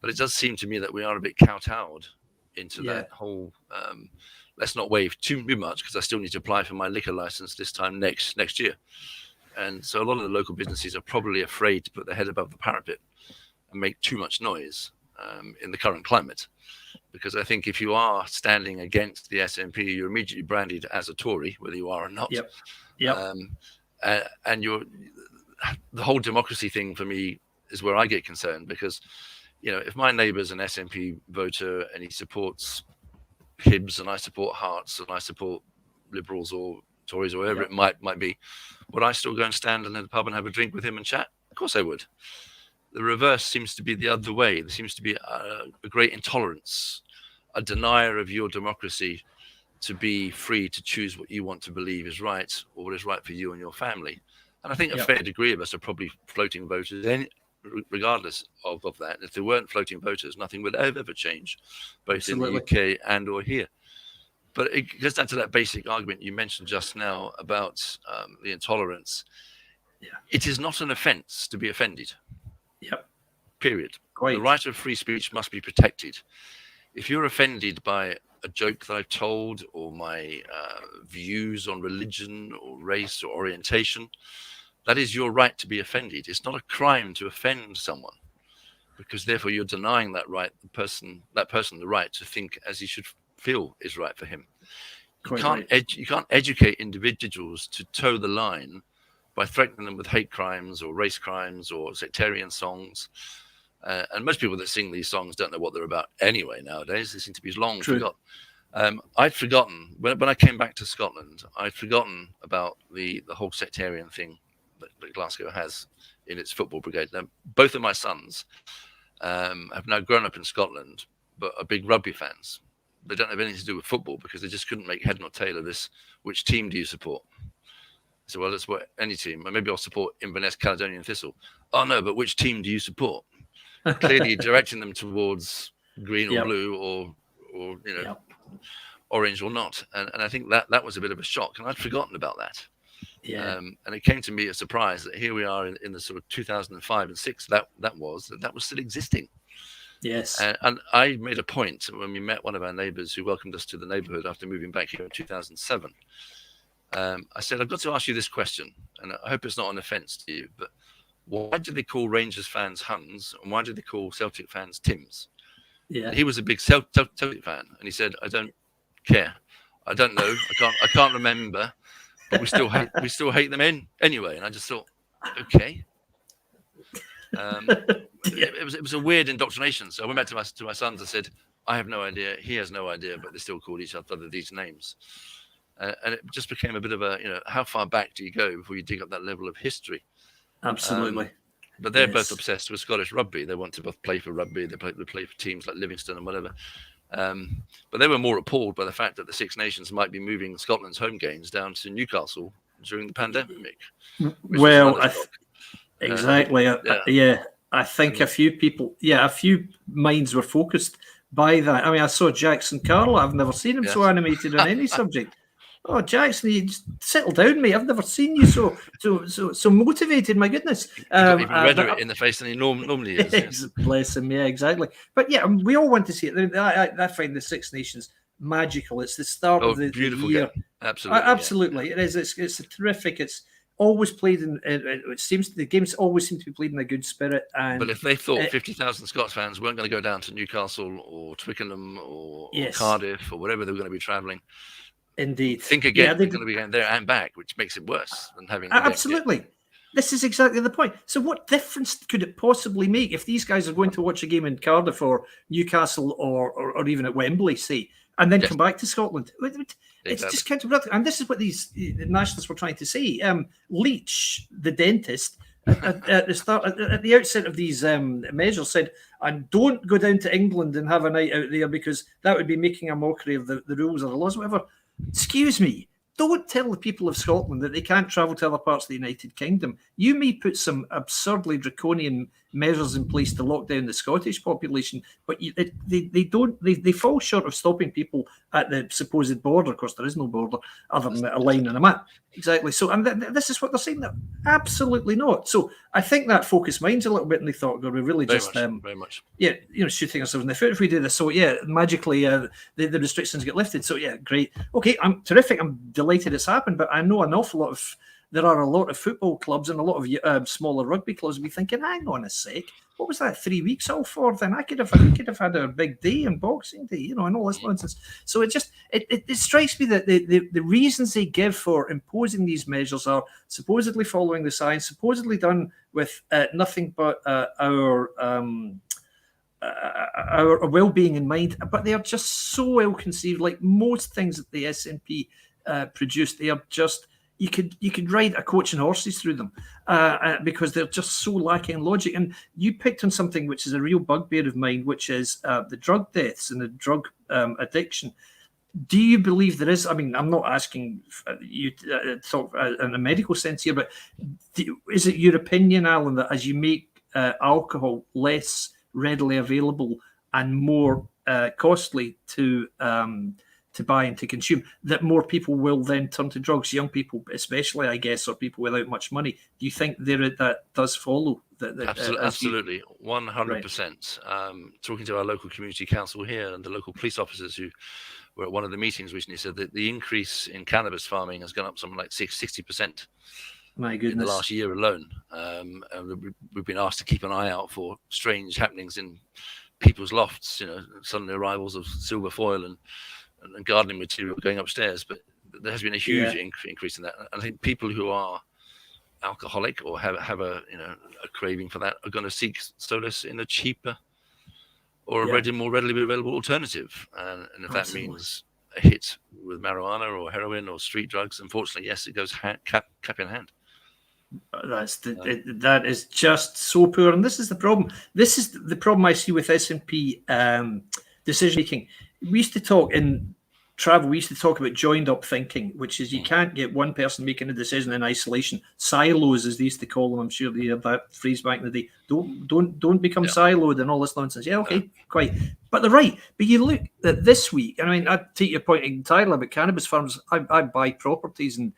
But it does seem to me that we are a bit kowtowed into that whole, let's not wave too much, because I still need to apply for my liquor license this time next year. And so a lot of the local businesses are probably afraid to put their head above the parapet and make too much noise in the current climate. Because I think if you are standing against the SNP, you're immediately branded as a Tory, whether you are or not. And the whole democracy thing for me is where I get concerned, because if my neighbour's an SNP voter and he supports Hibs and I support Hearts and I support Liberals or Tories or whatever it might be, would I still go and stand in the pub and have a drink with him and chat? Of course I would. The reverse seems to be the other way. There seems to be a great intolerance, a denier of your democracy to be free to choose what you want to believe is right or what is right for you and your family. And I think a fair degree of us are probably floating voters, regardless of that. If there weren't floating voters, nothing would ever change, both in the UK and or here. But it goes down to that basic argument you mentioned just now about the intolerance. It is not an offence to be offended. Period. Quite. The right of free speech must be protected. If you're offended by a joke that I've told, or my views on religion or race or orientation, that is your right to be offended. It's not a crime to offend someone, because therefore you're denying that person the right to think as he should feel is right for him. You can't educate individuals to toe the line by threatening them with hate crimes or race crimes or sectarian songs. And most people that sing these songs don't know what they're about anyway nowadays. They seem to be long forgotten. I'd forgotten, when I came back to Scotland, I'd forgotten about the whole sectarian thing that Glasgow has in its football brigade. Now, both of my sons have now grown up in Scotland, but are big rugby fans. They don't have anything to do with football, because they just couldn't make head nor tail of this. Which team do you support? So, well, let's support any team. Or maybe I'll support Inverness Caledonian Thistle. Oh, no, but which team do you support? Clearly directing them towards green or blue or orange or not. And I think that was a bit of a shock. And I'd forgotten about that. And it came to me a surprise that here we are in the sort of 2005 and 6 that was still existing. Yes. And I made a point when we met one of our neighbours who welcomed us to the neighbourhood after moving back here in 2007. I said, I've got to ask you this question, and I hope it's not an offence to you, but why do they call Rangers fans Huns, and why do they call Celtic fans Tims? Yeah. And he was a big Celtic fan, and he said, I don't care. I don't know. I can't remember, but we still hate them anyway. And I just thought, okay. It was a weird indoctrination. So I went back to my sons and said, I have no idea. He has no idea, but they still call each other these names. And it just became a bit of a, how far back do you go before you dig up that level of history? Absolutely. But they're both obsessed with Scottish rugby. They want to both play for rugby. They play for teams like Livingston and whatever. But they were more appalled by the fact that the Six Nations might be moving Scotland's home games down to Newcastle during the pandemic. Well, exactly. I think a few minds were focused by that. I mean, I saw Jackson Carlo. I've never seen him so animated on any subject. Oh, Jackson, you just settle down, mate. I've never seen you so motivated. My goodness. Even redder in the face than he normally is. Yes. Bless him. Yeah, exactly. But yeah, we all want to see it. I find the Six Nations magical. It's the start of the beautiful year. Game. Absolutely. Absolutely. Yeah. It is. It's a terrific. It's always played in. It seems the games always seem to be played in a good spirit. But if they thought 50,000 Scots fans weren't going to go down to Newcastle or Twickenham or Cardiff or wherever they were going to be travelling. Indeed. Think again, they're going to be going there and back, which makes it worse than having. Absolutely. This is exactly the point. So what difference could it possibly make if these guys are going to watch a game in Cardiff or Newcastle or even at Wembley, say, and then come back to Scotland? It's just counterproductive. And this is what these nationalists were trying to say. Leach, the dentist, at the outset of these measures said, and don't go down to England and have a night out there because that would be making a mockery of the rules or the laws, whatever. Excuse me, don't tell the people of Scotland that they can't travel to other parts of the United Kingdom. You may put some absurdly draconian measures in place to lock down the Scottish population, but they fall short of stopping people at the supposed border. Of course, there is no border other than a line on a map. Exactly. So, and this is what they're saying. That absolutely not. So, I think that focused minds a little bit, and they thought, "God, we really very much, shooting ourselves in the foot if we do this." So, magically, the restrictions get lifted. So, great. Okay, I'm terrific. I'm delighted it's happened, but I know an awful lot of. There are a lot of football clubs and a lot of smaller rugby clubs. Be thinking, hang on a sec, what was that 3 weeks all for? Then we could have had a big day on Boxing Day, and all this nonsense. So it strikes me that the reasons they give for imposing these measures are supposedly following the science, supposedly done with nothing but our well-being in mind, but they are just so well conceived. Like most things that the SNP produce, they are just. You could ride a coach and horses through them because they're just so lacking in logic. And you picked on something which is a real bugbear of mine, which is the drug deaths and the drug addiction. Do you believe there is? I mean, I'm not asking you to talk in a medical sense here, but is it your opinion, Alan, that as you make alcohol less readily available and more costly to buy and to consume, that more people will then turn to drugs, young people especially, I guess, or people without much money? Do you think that does follow? Absolutely, 100%. Talking to our local community council here and the local police officers who were at one of the meetings recently said that the increase in cannabis farming has gone up something like 60%. My goodness. In the last year alone. And we've been asked to keep an eye out for strange happenings in people's lofts, sudden arrivals of silver foil and gardening material going upstairs, but there has been a huge increase in that. I think people who are alcoholic or have a craving for that are going to seek solace in a cheaper or more readily available alternative. And if that means a hit with marijuana or heroin or street drugs, unfortunately, yes, it goes cap in hand. That is just so poor, and this is the problem. This is the problem I see with SNP decision making. We used to talk in travel. We used to talk about joined up thinking, which is you can't get one person making a decision in isolation. Silos, as they used to call them. I'm sure they had that phrase back in the day. Don't become siloed and all this nonsense. Quite. But they're right. But you look at this week. I mean, I take your point entirely about cannabis farms. I buy properties and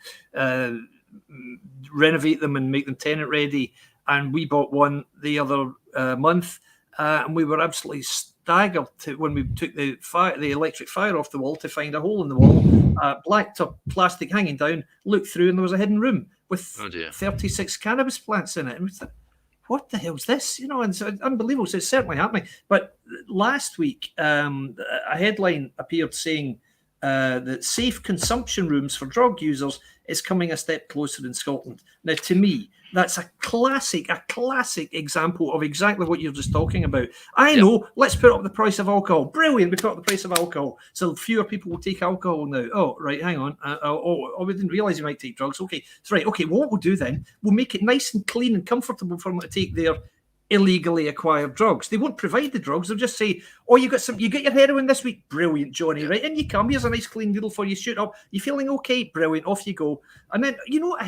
renovate them and make them tenant ready. And we bought one the other month. and we were absolutely staggered when we took the electric fire off the wall to find a hole in the wall, black top plastic hanging down, looked through, and there was a hidden room with 36 cannabis plants in it. And we thought, what the hell's this? You know, and so it's unbelievable. So it's certainly happening. But last week, a headline appeared saying that safe consumption rooms for drug users is coming a step closer in Scotland. Now, to me, that's a classic example of exactly what you're just talking about. I know, let's put up the price of alcohol. Brilliant, we put up the price of alcohol. So fewer people will take alcohol now. Oh, right, hang on. We didn't realise you might take drugs. Okay, that's right. Okay, well, what we'll do then, we'll make it nice and clean and comfortable for them to take their illegally acquired drugs. They won't provide the drugs. They'll just say, oh, you got your heroin this week? Brilliant, Johnny, right? In you come. Here's a nice clean needle for you. Shoot up. You feeling okay? Brilliant. Off you go. And then, you know,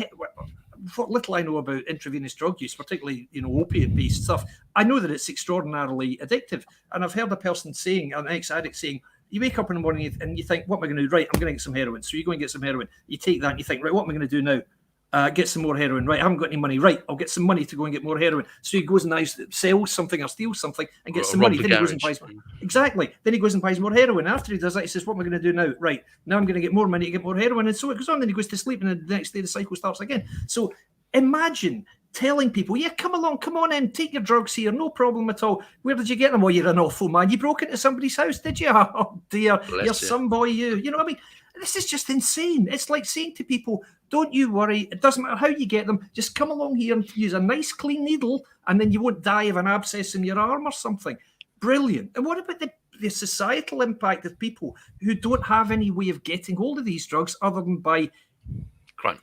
what little I know about intravenous drug use, particularly, you know, opiate-based stuff, I know that it's extraordinarily addictive. And I've heard a person saying, an ex-addict saying, you wake up in the morning and you think, what am I going to do? Right, I'm going to get some heroin. So you go and get some heroin. You take that and you think, right, what am I going to do now? Get some more heroin. Right, I haven't got any money. Right, I'll get some money to go and get more heroin. So he goes and sells something or steals something and gets some money. Then he goes and buys more. Exactly. Then he goes and buys more heroin. After he does that, he says, what am I going to do now? Right, now I'm going to get more money to get more heroin. And so it goes on. Then he goes to sleep and the next day the cycle starts again. So imagine telling people, yeah, come on in, take your drugs here, no problem at all. Where did you get them? Oh, you're an awful man. You broke into somebody's house, did you? Oh, dear. You're some boy, you. You know what I mean? This is just insane. It's like saying to people, don't you worry. It doesn't matter how you get them. Just come along here and use a nice clean needle and then you won't die of an abscess in your arm or something. Brilliant. And what about the societal impact of people who don't have any way of getting hold of these drugs other than by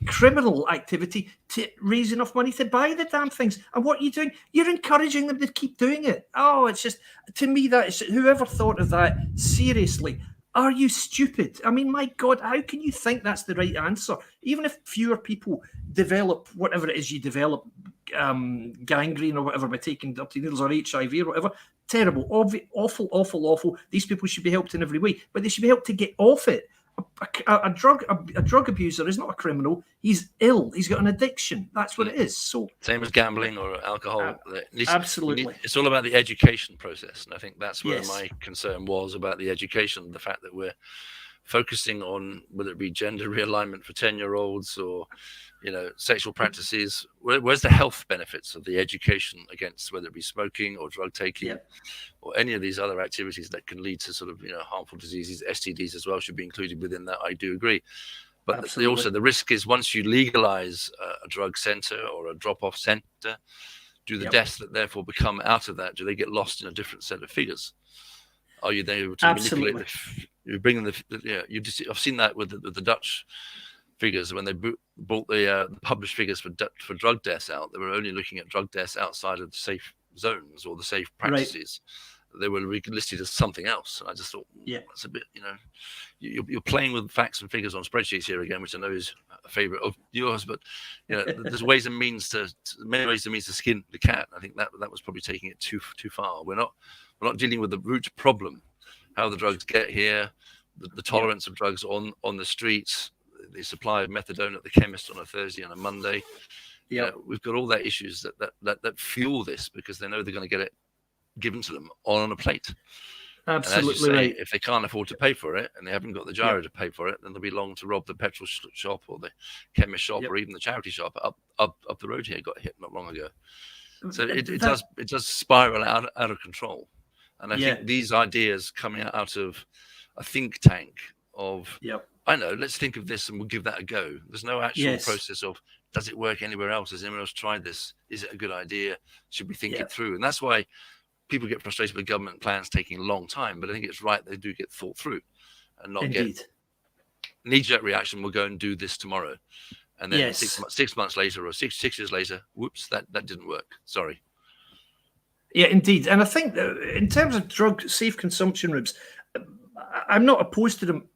criminal activity to raise enough money to buy the damn things? And what are you doing? You're encouraging them to keep doing it. Oh, it's just, to me, that is, whoever thought of that, seriously, are you stupid? I mean, my God, how can you think that's the right answer? Even if fewer people develop whatever it is you develop, gangrene or whatever by taking dirty needles or HIV or whatever, terrible, awful. These people should be helped in every way, but they should be helped to get off it. A drug abuser is not a criminal. He's ill. He's got an addiction. That's what it is. So same as gambling or alcohol. Absolutely. It's all about the education process. And I think that's where my concern was about the education, the fact that we're focusing on, whether it be gender realignment for 10-year-olds or, you know, sexual practices. Where's the health benefits of the education against whether it be smoking or drug taking or any of these other activities that can lead to sort of, you know, harmful diseases? STDs as well should be included within that. I do agree. But also the risk is once you legalize a drug center or a drop-off center, do the deaths that therefore become out of that, do they get lost in a different set of figures? Are you then able to manipulate you bring the I've seen that with the Dutch figures when they brought the published figures for drug deaths out. They were only looking at drug deaths outside of the safe zones or the safe practices. They were listed as something else. And I just thought, that's a bit, you know, you're playing with facts and figures on spreadsheets here again, which I know is a favorite of yours, but you know, there's many ways and means to skin the cat. I think that was probably taking it too far. We're not dealing with the root problem, how the drugs get here, the tolerance of drugs on the streets, the supply of methadone at the chemist on a Thursday and a Monday. We've got all that issues that fuel this because they know they're going to get it given to them on a plate. Absolutely right. If they can't afford to pay for it and they haven't got the gyro to pay for it, then they'll be long to rob the petrol shop or the chemist shop or even the charity shop up the road here. Got hit not long ago. So it does spiral out of control. And I think these ideas coming out of a think tank of, I know, let's think of this and we'll give that a go. There's no actual process of, does it work anywhere else? Has anyone else tried this? Is it a good idea? Should we think it through? And that's why people get frustrated with government plans taking a long time. But I think it's right they do get thought through and not get knee-jerk reaction. We'll go and do this tomorrow. And then 6 months later or six years later, whoops, that didn't work. Sorry. Yeah, indeed. And I think that in terms of drug safe consumption rooms, I'm not opposed to them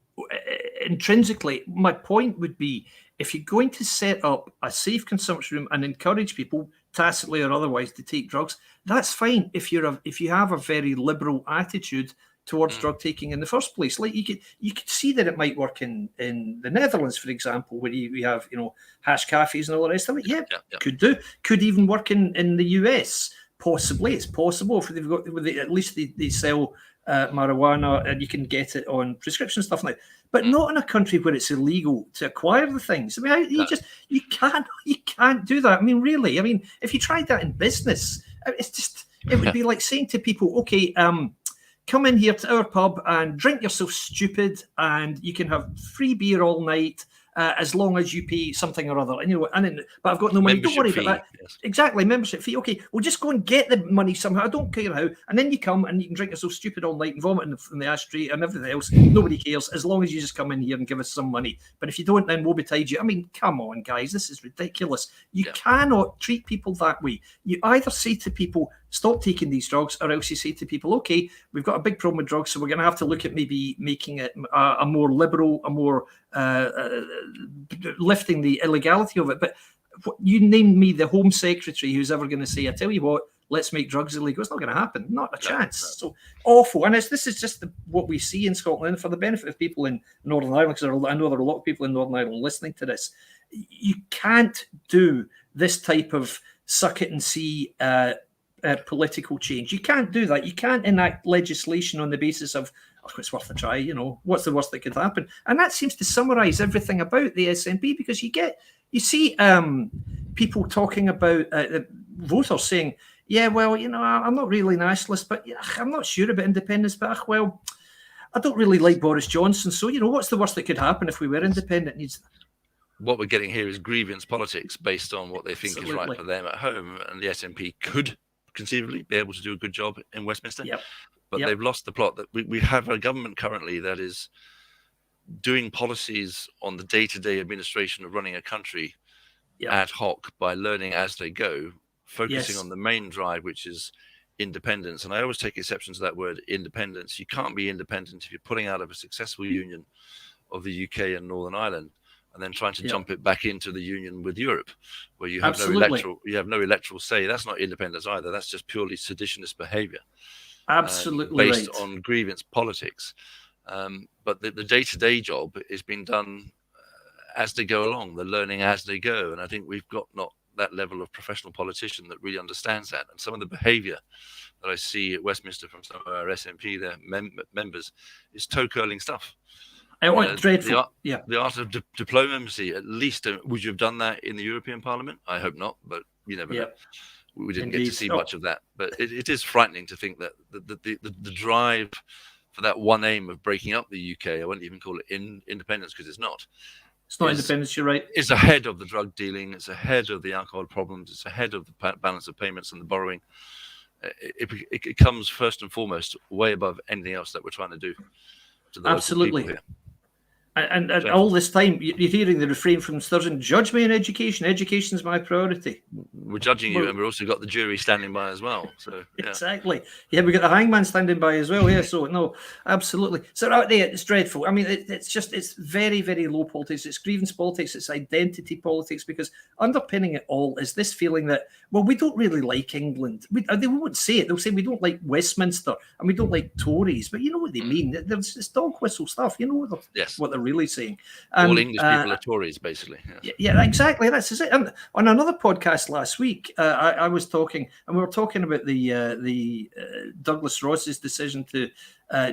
intrinsically. My point would be, if you're going to set up a safe consumption room and encourage people tacitly or otherwise to take drugs, that's fine if you have a very liberal attitude towards drug taking in the first place. Like you could see that it might work in the Netherlands, for example, where we have, you know, hash cafes and all the rest of it. Could even work in the US. Possibly, it's possible if they've got at least they sell marijuana and you can get it on prescription stuff now. But not in a country where it's illegal to acquire the things. I mean, you can't do that. I mean, really. I mean, if you tried that in business, it would be like saying to people, okay, come in here to our pub and drink yourself stupid, and you can have free beer all night. As long as you pay something or other, but I've got no money. Don't worry about that. Yes. Exactly, membership fee. Okay, we'll just go and get the money somehow. I don't care how. And then you come and you can drink yourself stupid all night and vomit in the ashtray and everything else. Nobody cares as long as you just come in here and give us some money. But if you don't, then we'll betide you. I mean, come on, guys, this is ridiculous. You cannot treat people that way. You either say to people, stop taking these drugs, or else you say to people, okay, we've got a big problem with drugs, so we're going to have to look at maybe making it a more liberal, a more lifting the illegality of it. But you name me the Home Secretary who's ever going to say, I tell you what, let's make drugs illegal. It's not going to happen. Not a chance. So awful. And this is just what we see in Scotland. And for the benefit of people in Northern Ireland, because I know there are a lot of people in Northern Ireland listening to this, you can't do this type of suck it and see political change. You can't do that. You can't enact legislation on the basis of, oh, it's worth a try, what's the worst that could happen? And that seems to summarise everything about the SNP, because you see people talking about voters saying, yeah, well, I'm not really nationalist, but I'm not sure about independence, but well, I don't really like Boris Johnson, so what's the worst that could happen if we were independent? What we're getting here is grievance politics based on what they think is right for them at home, and the SNP could conceivably be able to do a good job in Westminster. But they've lost the plot. That we have a government currently that is doing policies on the day-to-day administration of running a country ad hoc by learning as they go, focusing on the main drive, which is independence. And I always take exception to that word independence. You can't be independent if you're pulling out of a successful union of the UK and Northern Ireland and then trying to jump it back into the union with Europe, where you have no electoral say. That's not independence either. That's just purely seditionist behaviour. Absolutely based on grievance politics. But the day-to-day job is being done as they go along. They're learning as they go, and I think we've got not that level of professional politician that really understands that. And some of the behaviour that I see at Westminster from some of our SNP, their members, is toe-curling stuff. Dreadful. The art of diplomacy. At least, would you have done that in the European Parliament? I hope not, but you never know. We didn't get to see much of that. But it is frightening to think that the drive for that one aim of breaking up the UK, I won't even call it independence because it's not. It's not independence, you're right. It's ahead of the drug dealing. It's ahead of the alcohol problems. It's ahead of the balance of payments and the borrowing. It comes first and foremost way above anything else that we're trying to do to the local people here. And all this time, you're hearing the refrain from Sturgeon, judge me in education. Education's my priority. We're judging you, and we've also got the jury standing by as well. So Exactly. Yeah, we've got the hangman standing by as well. Yeah, so no, absolutely. So out there, it's dreadful. I mean, it's very, very low politics. It's grievance politics. It's identity politics, because underpinning it all is this feeling that, well, we don't really like England. They won't say it. They'll say we don't like Westminster and we don't like Tories, but you know what they mean. It's dog whistle stuff. You know what they're really saying. All English people are Tories, basically. Yeah, exactly. That's it. And on another podcast last week, I was talking, and we were talking about the Douglas Ross's decision to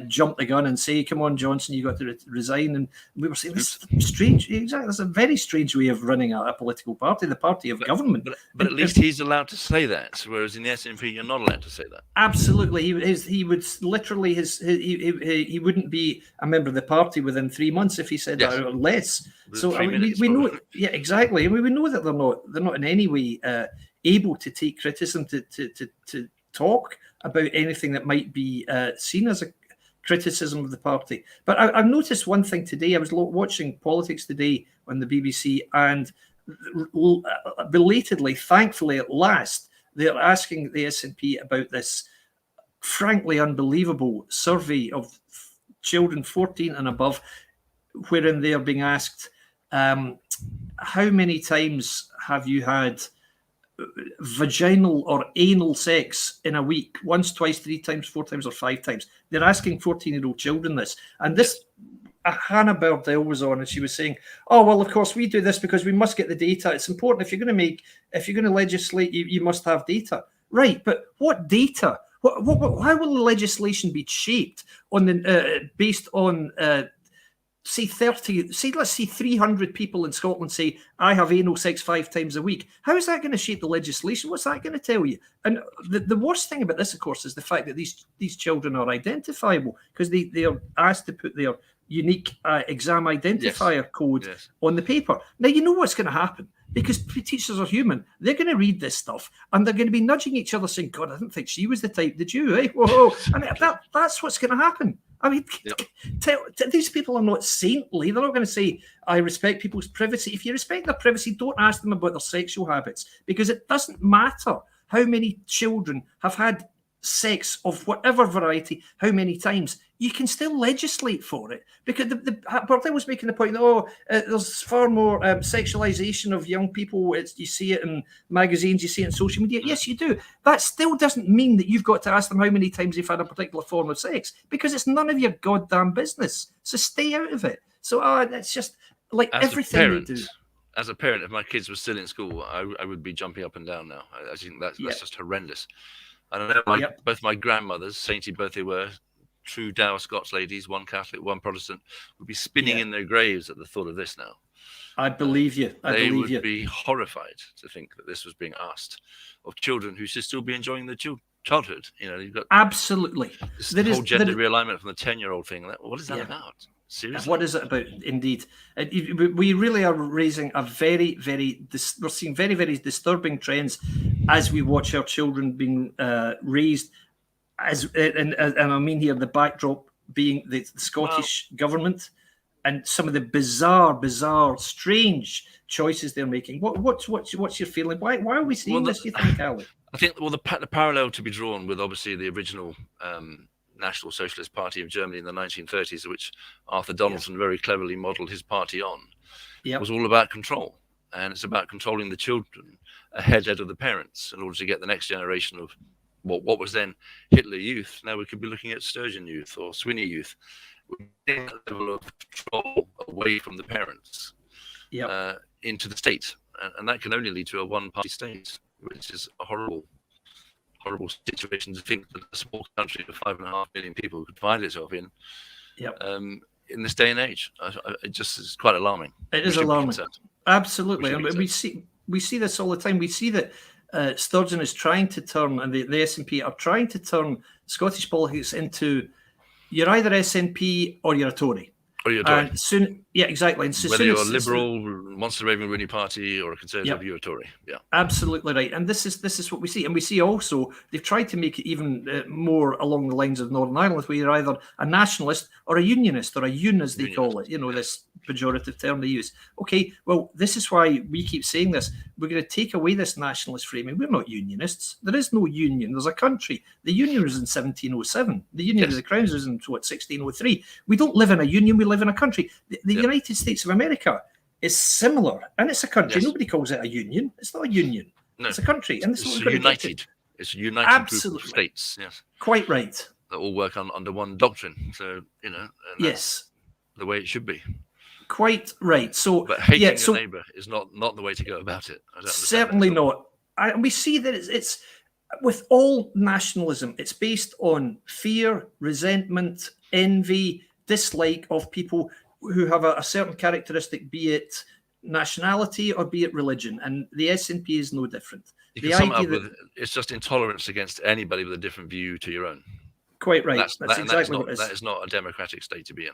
jump the gun and say, "Come on, Johnson, you got to resign." And we were saying this is strange. Exactly, that's a very strange way of running a political party, the party of government. But at least he's allowed to say that, whereas in the SNP, you're not allowed to say that. Absolutely, he would literally he wouldn't be a member of the party within 3 months if he said that, or less. So we know, exactly. I mean, we know that they're not in any way able to take criticism, to talk about anything that might be seen as a criticism of the party. But I've noticed one thing today. I was watching Politics Today on the BBC, and belatedly, thankfully at last, they're asking the SNP about this frankly unbelievable survey of children 14 and above, wherein they are being asked, how many times have you had vaginal or anal sex in a week? Once, twice, 3 times, 4 times, or 5 times? They're asking 14-year-old children this. And this, Hannah Burdell was on, and she was saying, "Oh, well, of course we do this because we must get the data. It's important. If you're going to legislate, you must have data." Right, but what data? How will the legislation be shaped on the based on say 30, let's say 300 people in Scotland say, I have anal sex 5 times a week. How is that going to shape the legislation? What's that going to tell you? And the worst thing about this, of course, is the fact that these children are identifiable because they are asked to put their unique exam identifier code on the paper. Now, you know what's going to happen. Because teachers are human, they're going to read this stuff and they're going to be nudging each other saying, God, I didn't think she was the type, did you? Eh? Whoa. And that's what's going to happen. I mean, these people are not saintly. They're not going to say, I respect people's privacy. If you respect their privacy, don't ask them about their sexual habits because it doesn't matter how many children have had sex of whatever variety, how many times. You can still legislate for it because Berlin was making the point that there's far more sexualization of young people. You see it in magazines, you see it in social media. Yes, you do. That still doesn't mean that you've got to ask them how many times they've had a particular form of sex because it's none of your goddamn business. So stay out of it. So it's just like as everything they do. As a parent, if my kids were still in school, I would be jumping up and down now. I think that's just horrendous. I don't know. Both my grandmothers, sainty both they were, true Dower Scots ladies, one Catholic, one Protestant, would be spinning in their graves at the thought of this now. I believe you. They would be horrified to think that this was being asked of children who should still be enjoying their childhood. You know, you've got absolutely the whole gender realignment from the 10-year-old thing. What is that about? Seriously? What is it about? Indeed, we really are raising a we're seeing very, very disturbing trends as we watch our children being raised. And I mean here the backdrop being the Scottish government and some of the bizarre, strange choices they're making. What's your feeling? Why are we seeing this? Do you think, Alan? I think the parallel to be drawn with obviously the original National Socialist Party of Germany in the 1930s, which Arthur Donaldson very cleverly modelled his party on, was all about control, and it's about controlling the children ahead of the parents in order to get the next generation of what was then Hitler Youth. Now we could be looking at Sturgeon Youth or Swinney Youth. We're getting that level of control away from the parents into the state, and that can only lead to a one-party state, which is a horrible situation to think that a small country of 5.5 million people could find itself in this day and age. It just is quite alarming. It is alarming. Absolutely. And we see this all the time. We see that Sturgeon is trying to turn, and the SNP are trying to turn Scottish politics into you're either SNP or you're a Tory. Or you're a Tory. Exactly. And whether you're a Liberal, Monster Raven Rooney Party, or a Conservative, you're a Tory. Yeah, absolutely right. And this is what we see. And we see also they've tried to make it even more along the lines of Northern Ireland, where you're either a nationalist or a unionist, or a un as they call it. You know, this pejorative term they use. Okay, well, this is why we keep saying this. We're going to take away this nationalist framing. We're not unionists. There is no union. There's a country. The union was in 1707. The Union of the Crowns was in 1603. We don't live in a union. We live in a country. The United States of America is similar, and it's a country. Nobody calls it a union. It's not a union. No. It's a country, and it's united. It's a united group of states. Yes, quite right. That all work under one doctrine. So that's the way it should be. Quite right. So, but hating your neighbour is not the way to go about it. Certainly not. And we see that it's with all nationalism. It's based on fear, resentment, envy, dislike of people who have a certain characteristic, be it nationality or be it religion. And the SNP is no different. It's just intolerance against anybody with a different view to your own. Quite right. That's exactly what it is. That is not a democratic state to be in.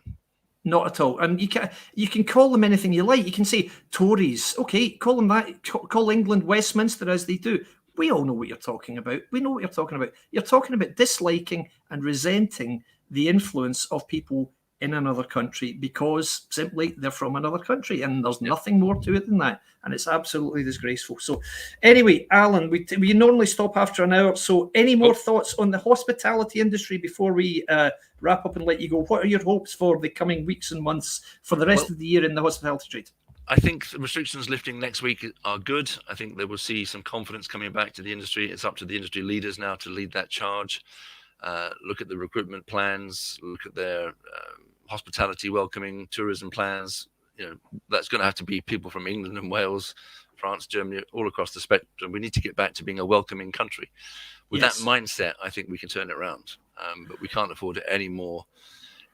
Not at all. And you can call them anything you like. You can say Tories. Okay, call them that. Call England Westminster as they do. We all know what you're talking about. We know what you're talking about. You're talking about disliking and resenting the influence of people in another country because simply they're from another country, and there's nothing more to it than that. And it's absolutely disgraceful. So anyway, Alan, we normally stop after an hour. So any more thoughts on the hospitality industry before we wrap up and let you go? What are your hopes for the coming weeks and months for the rest of the year in the hospitality trade? I think the restrictions lifting next week are good. I think they will see some confidence coming back to the industry. It's up to the industry leaders now to lead that charge. Look at the recruitment plans, look at their hospitality welcoming tourism plans. That's going to have to be people from England and Wales, France, Germany, all across the spectrum. We need to get back to being a welcoming country. With that mindset, I think we can turn it around. But we can't afford any more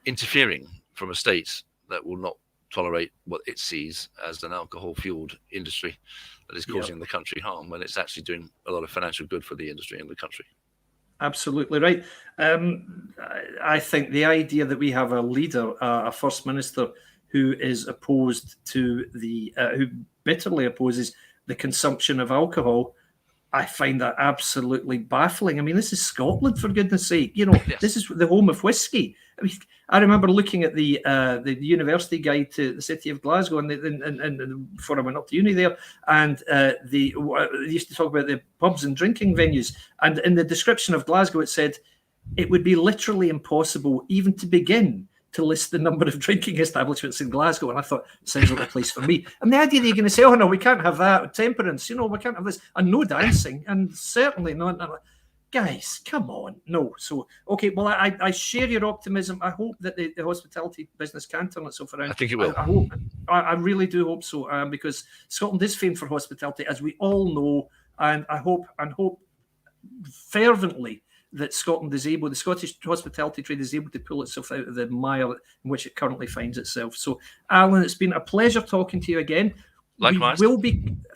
interfering from a state that will not tolerate what it sees as an alcohol-fueled industry that is causing the country harm when it's actually doing a lot of financial good for the industry and the country. Absolutely right. I think the idea that we have a leader, a First Minister, who is opposed to who bitterly opposes the consumption of alcohol, I find that absolutely baffling. I mean, this is Scotland, for goodness sake. This is the home of whiskey. I mean, I remember looking at the university guide to the city of Glasgow, and before I went up to uni there, and they used to talk about the pubs and drinking venues. And in the description of Glasgow, it said it would be literally impossible even to begin to list the number of drinking establishments in Glasgow. And I thought, sounds like a place for me. And the idea that you're going to say, oh no, we can't have that, temperance, we can't have this, and no dancing, and certainly not. Guys, come on. No. So, okay, well, I share your optimism. I hope that the hospitality business can turn itself around. I think it will. I really do hope so, because Scotland is famed for hospitality, as we all know, and I hope fervently that Scotland is able, the Scottish hospitality trade is able to pull itself out of the mire in which it currently finds itself. So, Alan, it's been a pleasure talking to you again. Likewise.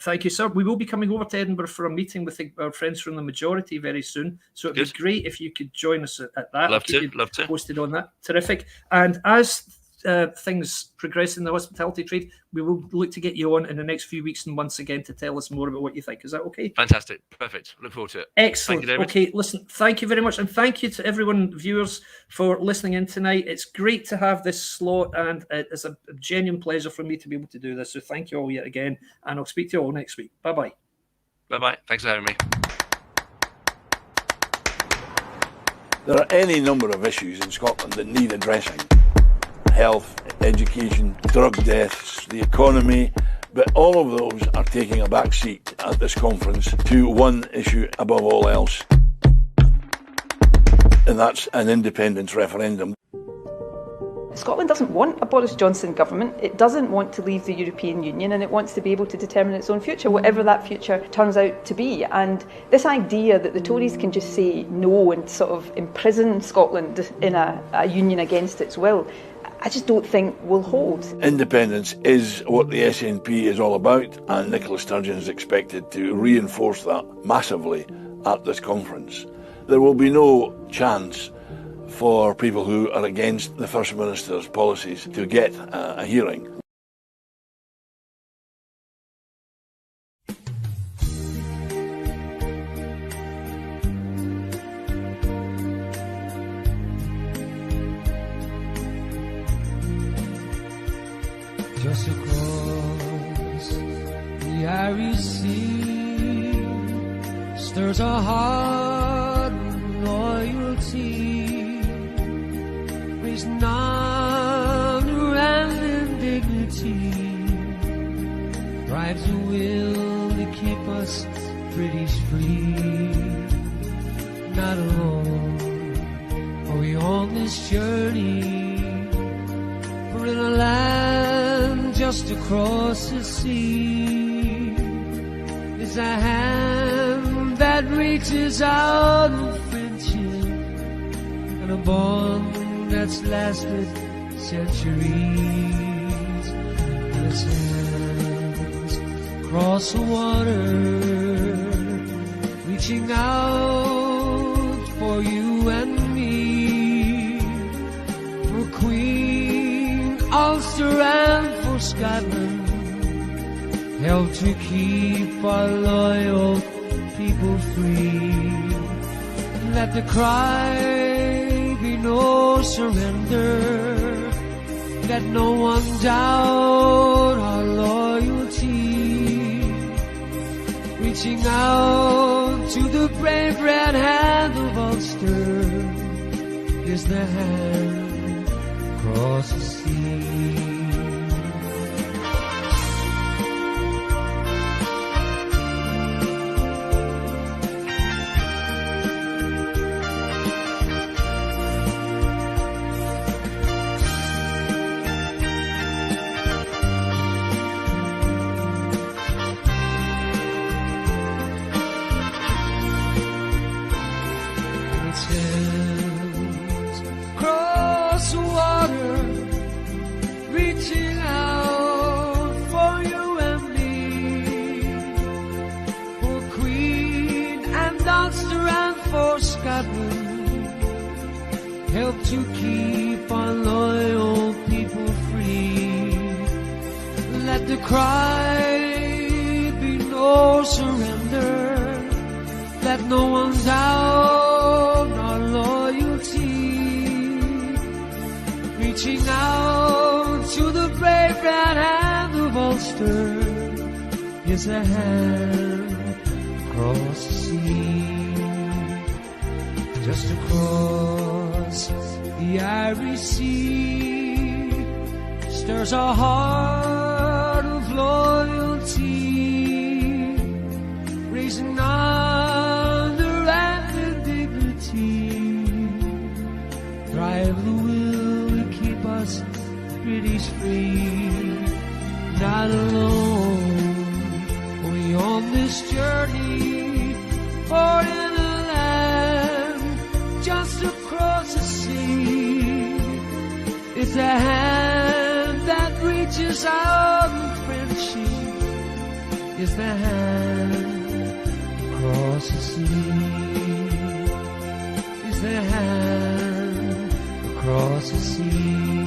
Thank you, sir. We will be coming over to Edinburgh for a meeting with our friends from the Majority very soon. So it'd be great if you could join us at that. Love to. Posted on that. Terrific. And as things progress in the hospitality trade, we will look to get you on in the next few weeks and months again to tell us more about what you think. Is that okay? Fantastic. Perfect. Look forward to it. Excellent. Thank you, David. Okay, listen, thank you very much. And thank you to everyone, viewers, for listening in tonight. It's great to have this slot, and it's a genuine pleasure for me to be able to do this. So thank you all yet again, and I'll speak to you all next week. Bye-bye. Bye-bye. Thanks for having me. There are any number of issues in Scotland that need addressing. Health, education, drug deaths, the economy, but all of those are taking a back seat at this conference to one issue above all else, and that's an independence referendum. Scotland doesn't want a Boris Johnson government. It doesn't want to leave the European Union, and it wants to be able to determine its own future, whatever that future turns out to be. And this idea that the Tories can just say no and sort of imprison Scotland in a union against its will, I just don't think will hold. Independence is what the SNP is all about, and Nicola Sturgeon is expected to reinforce that massively at this conference. There will be no chance for people who are against the First Minister's policies to get a hearing. Just across the Irish Sea stirs a heart of loyalty, raising honor and indignity, drives a will to keep us British free. Not alone are we on this journey, for in a land just across the sea is a hand that reaches out in friendship, and a bond that's lasted centuries. And its hands cross the water, reaching out for you and me, for Queen Ulster and for Scotland, held to keep our loyal people free. Let the cry be no surrender, let no one doubt our loyalty, reaching out to the brave red hand of Ulster is the hand across the sea. its hands across the water, reaching out for you and me, for Queen and Ulster and for Scotland, help to keep our loyal people free. Let the cry be no surrender, let no one doubt our loyalty. Reaching out to the brave red hand of Ulster is a hand across the sea. Just across the Irish Sea stirs a heart of loyalty, raising honor and dignity. Drive the will to keep us British free. Not alone, we on this journey, or in a land just across the sea. It's a hand that reaches out in friendship. It's the hand across the sea. It's the hand across the sea.